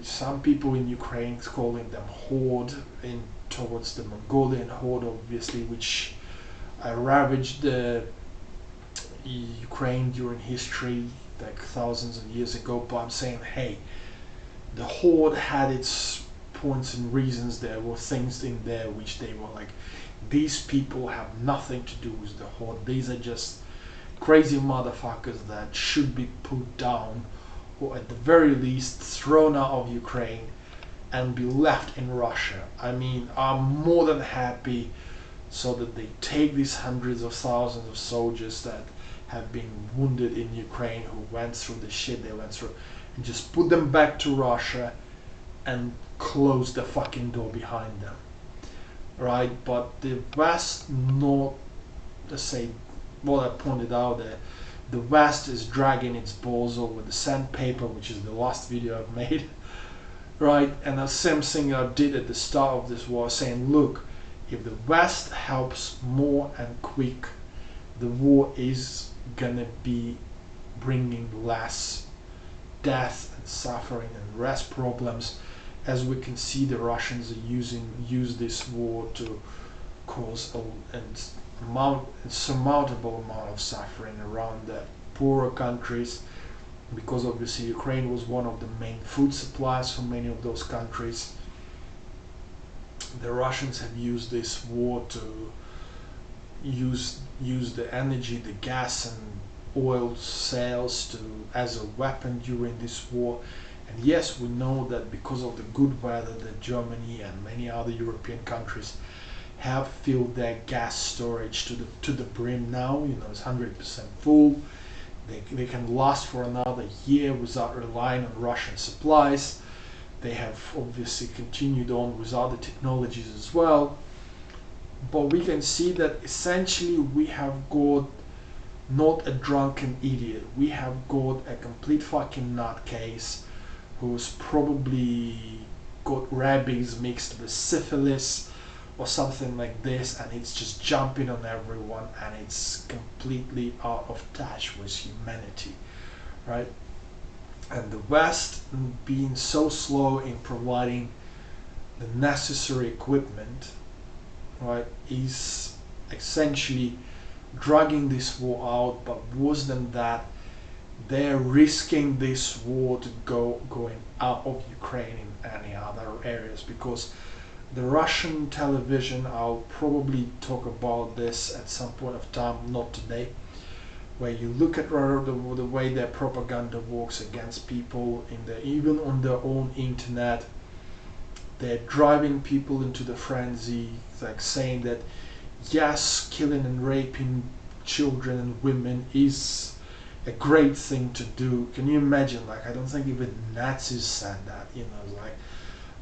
Some people in Ukraine calling them horde, towards the Mongolian horde, obviously, which ravaged Ukraine during history, like thousands of years ago. But I'm saying, hey, the horde had its points and reasons. There were things in there which they were like, these people have nothing to do with the horde. These are just crazy motherfuckers that should be put down, or at the very least thrown out of Ukraine and be left in Russia. I mean, I'm more than happy so that they take these hundreds of thousands of soldiers that have been wounded in Ukraine, who went through the shit they went through, and just put them back to Russia and close the fucking door behind them, right? But the West, not, let's say, what I pointed out there, the West is dragging its balls over the sandpaper, which is the last video I've made, right? And the same thing I did at the start of this war, saying, look, if the West helps more and quick, the war is gonna be bringing less death and suffering and less problems. As we can see, the Russians are use this war to cause an insurmountable amount of suffering around the poorer countries, because obviously Ukraine was one of the main food suppliers for many of those countries. The Russians have used this war to use the energy, the gas and oil sales as a weapon during this war. And yes, we know that because of the good weather that Germany and many other European countries have filled their gas storage to the brim now, it's 100% full. They can last for another year without relying on Russian supplies. They have obviously continued on with other technologies as well. But we can see that essentially we have got not a drunken idiot. We have got a complete fucking nutcase who's probably got rabies mixed with syphilis or something like this, and it's just jumping on everyone, and it's completely out of touch with humanity, right? And the West, being so slow in providing the necessary equipment, right, is essentially dragging this war out. But worse than that, they're risking this war to going out of Ukraine in any other areas, because the Russian television, I'll probably talk about this at some point of time, not today, where you look at the way their propaganda works against people even on their own internet. They're driving people into the frenzy, like saying that yes, killing and raping children and women is a great thing to do. Can you imagine? Like, I don't think even Nazis said that, like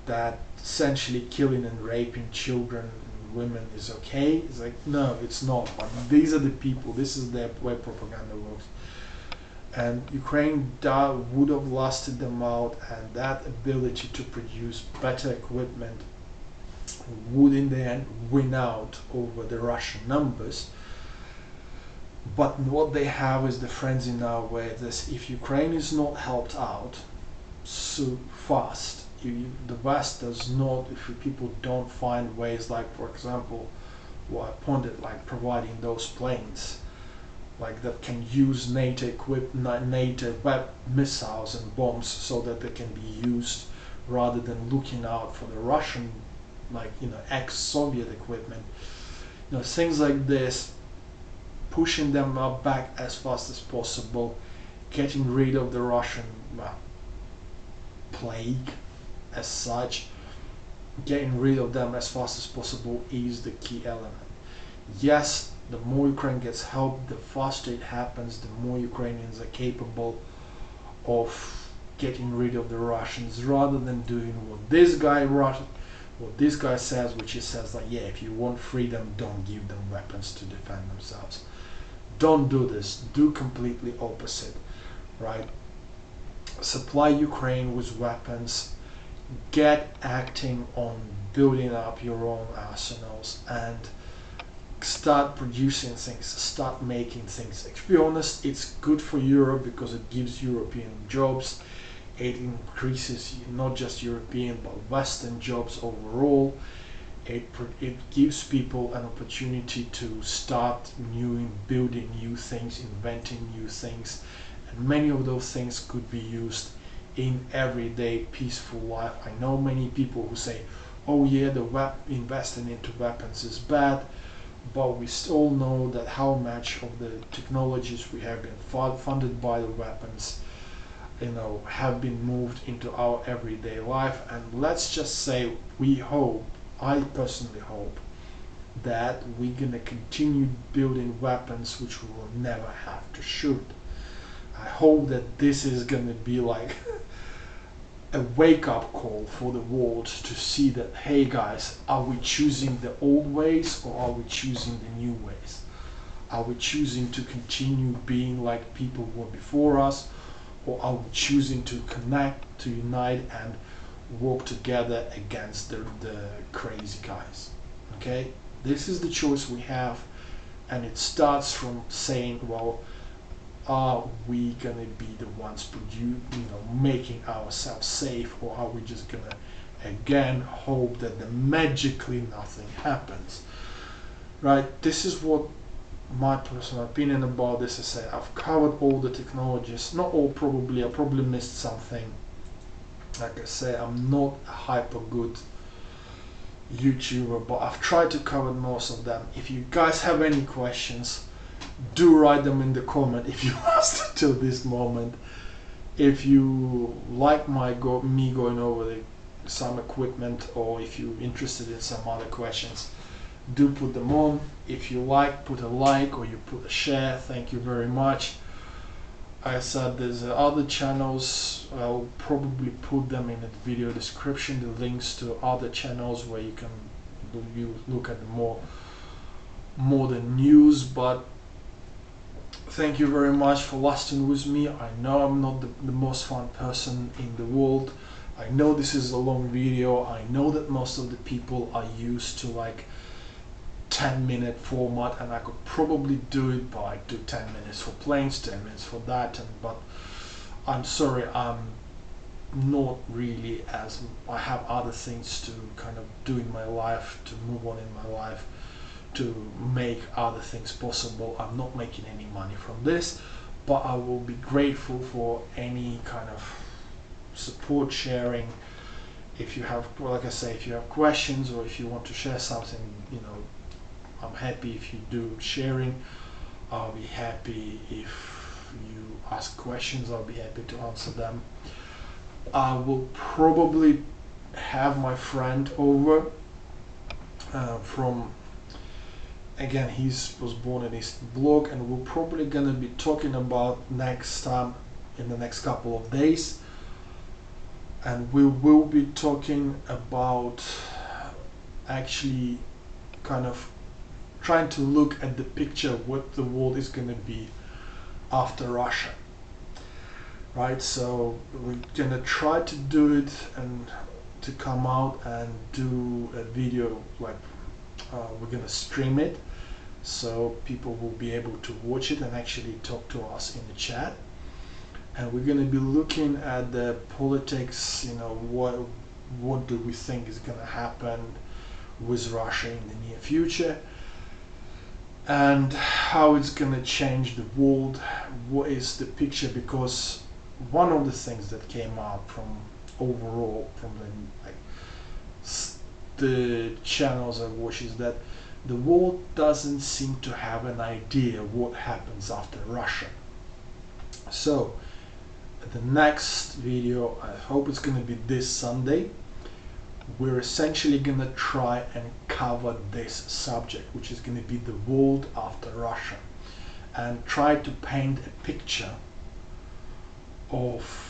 that essentially killing and raping children and women is okay. It's like, no, it's not. But these are the people, this is their way propaganda works. And Ukraine would have lasted them out, and that ability to produce better equipment would in the end win out over the Russian numbers. But what they have is the frenzy now where if Ukraine is not helped out so fast, if the West does not, if people don't find ways, like for example, what I pointed, like providing those planes, like that can use NATO web missiles and bombs, so that they can be used rather than looking out for the Russian, like ex-Soviet equipment, things like this, pushing them up back as fast as possible, getting rid of the Russian plague as such, getting rid of them as fast as possible is the key element. Yes, the more Ukraine gets help, the faster it happens, the more Ukrainians are capable of getting rid of the Russians, rather than doing what this guy says, which he says like, yeah, if you want freedom, don't give them weapons to defend themselves. Don't do this. Do completely opposite, right? Supply Ukraine with weapons, get acting on building up your own arsenals, and start producing things, start making things. To be honest, it's good for Europe because it gives European jobs. It increases not just European but Western jobs overall. It gives people an opportunity to start building new things, inventing new things, and many of those things could be used in everyday peaceful life. I know many people who say, oh yeah, investing into weapons is bad, but we still know that how much of the technologies we have been funded by the weapons have been moved into our everyday life. And let's just say, I personally hope that we're gonna continue building weapons which we will never have to shoot. I hope that this is gonna be like a wake-up call for the world to see that, hey guys, are we choosing the old ways or are we choosing the new ways? Are we choosing to continue being like people who were before us, or are we choosing to connect, to unite and work together against the crazy guys? Okay, this is the choice we have, and it starts from saying, well, are we gonna be the ones making ourselves safe, or are we just gonna again hope that magically nothing happens? Right? This is what my personal opinion about this is. I've covered all the technologies, not all probably. I probably missed something. Like I say, I'm not a hyper good YouTuber, but I've tried to cover most of them. If you guys have any questions, do write them in the comment if you lasted till this moment. If you like me going over some equipment, or if you're interested in some other questions, do put them on. If you like, put a like, or you put a share. Thank you very much. I said there's other channels. I'll probably put them in the video description, the links to other channels where you can look at the more modern news. But thank you very much for lasting with me. I know I'm not the most fun person in the world. I know this is a long video. I know that most of the people are used to like 10-minute format, and I could probably do it, but I do 10 minutes for planes, 10 minutes for that, but I'm sorry, I'm not really, as I have other things to kind of do in my life, to move on in my life, to make other things possible. I'm not making any money from this, but I will be grateful for any kind of support sharing. If you have, like I say, if you have questions or if you want to share something, I'm happy if you do sharing. I'll be happy if you ask questions. I'll be happy to answer them. I will probably have my friend over from, again, he was born in East Bloc, and we're probably gonna be talking about next time in the next couple of days, and we will be talking about actually kind of trying to look at the picture of what the world is gonna be after Russia, right? So we're gonna try to do it and to come out and do a video, like we're gonna stream it so people will be able to watch it and actually talk to us in the chat. And we're gonna be looking at the politics, what do we think is gonna happen with Russia in the near future, and how it's gonna change the world. What is the picture? Because one of the things that came out from overall from the channels I watch is that the world doesn't seem to have an idea what happens after Russia. So the next video, I hope it's going to be this Sunday, we're essentially going to try and cover this subject, which is going to be the world after Russia, and try to paint a picture of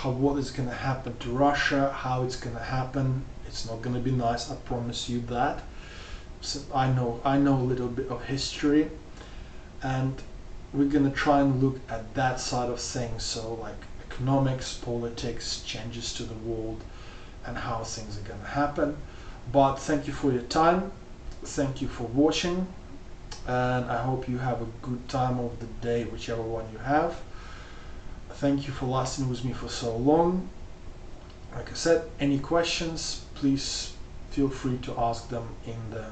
what is going to happen to Russia, how it's going to happen. It's not going to be nice, I promise you that. So I know a little bit of history, and we're going to try and look at that side of things, so like economics, politics, changes to the world, and how things are going to happen. But thank you for your time, thank you for watching, and I hope you have a good time of the day, whichever one you have. Thank you for lasting with me for so long. Like I said, any questions, please feel free to ask them in the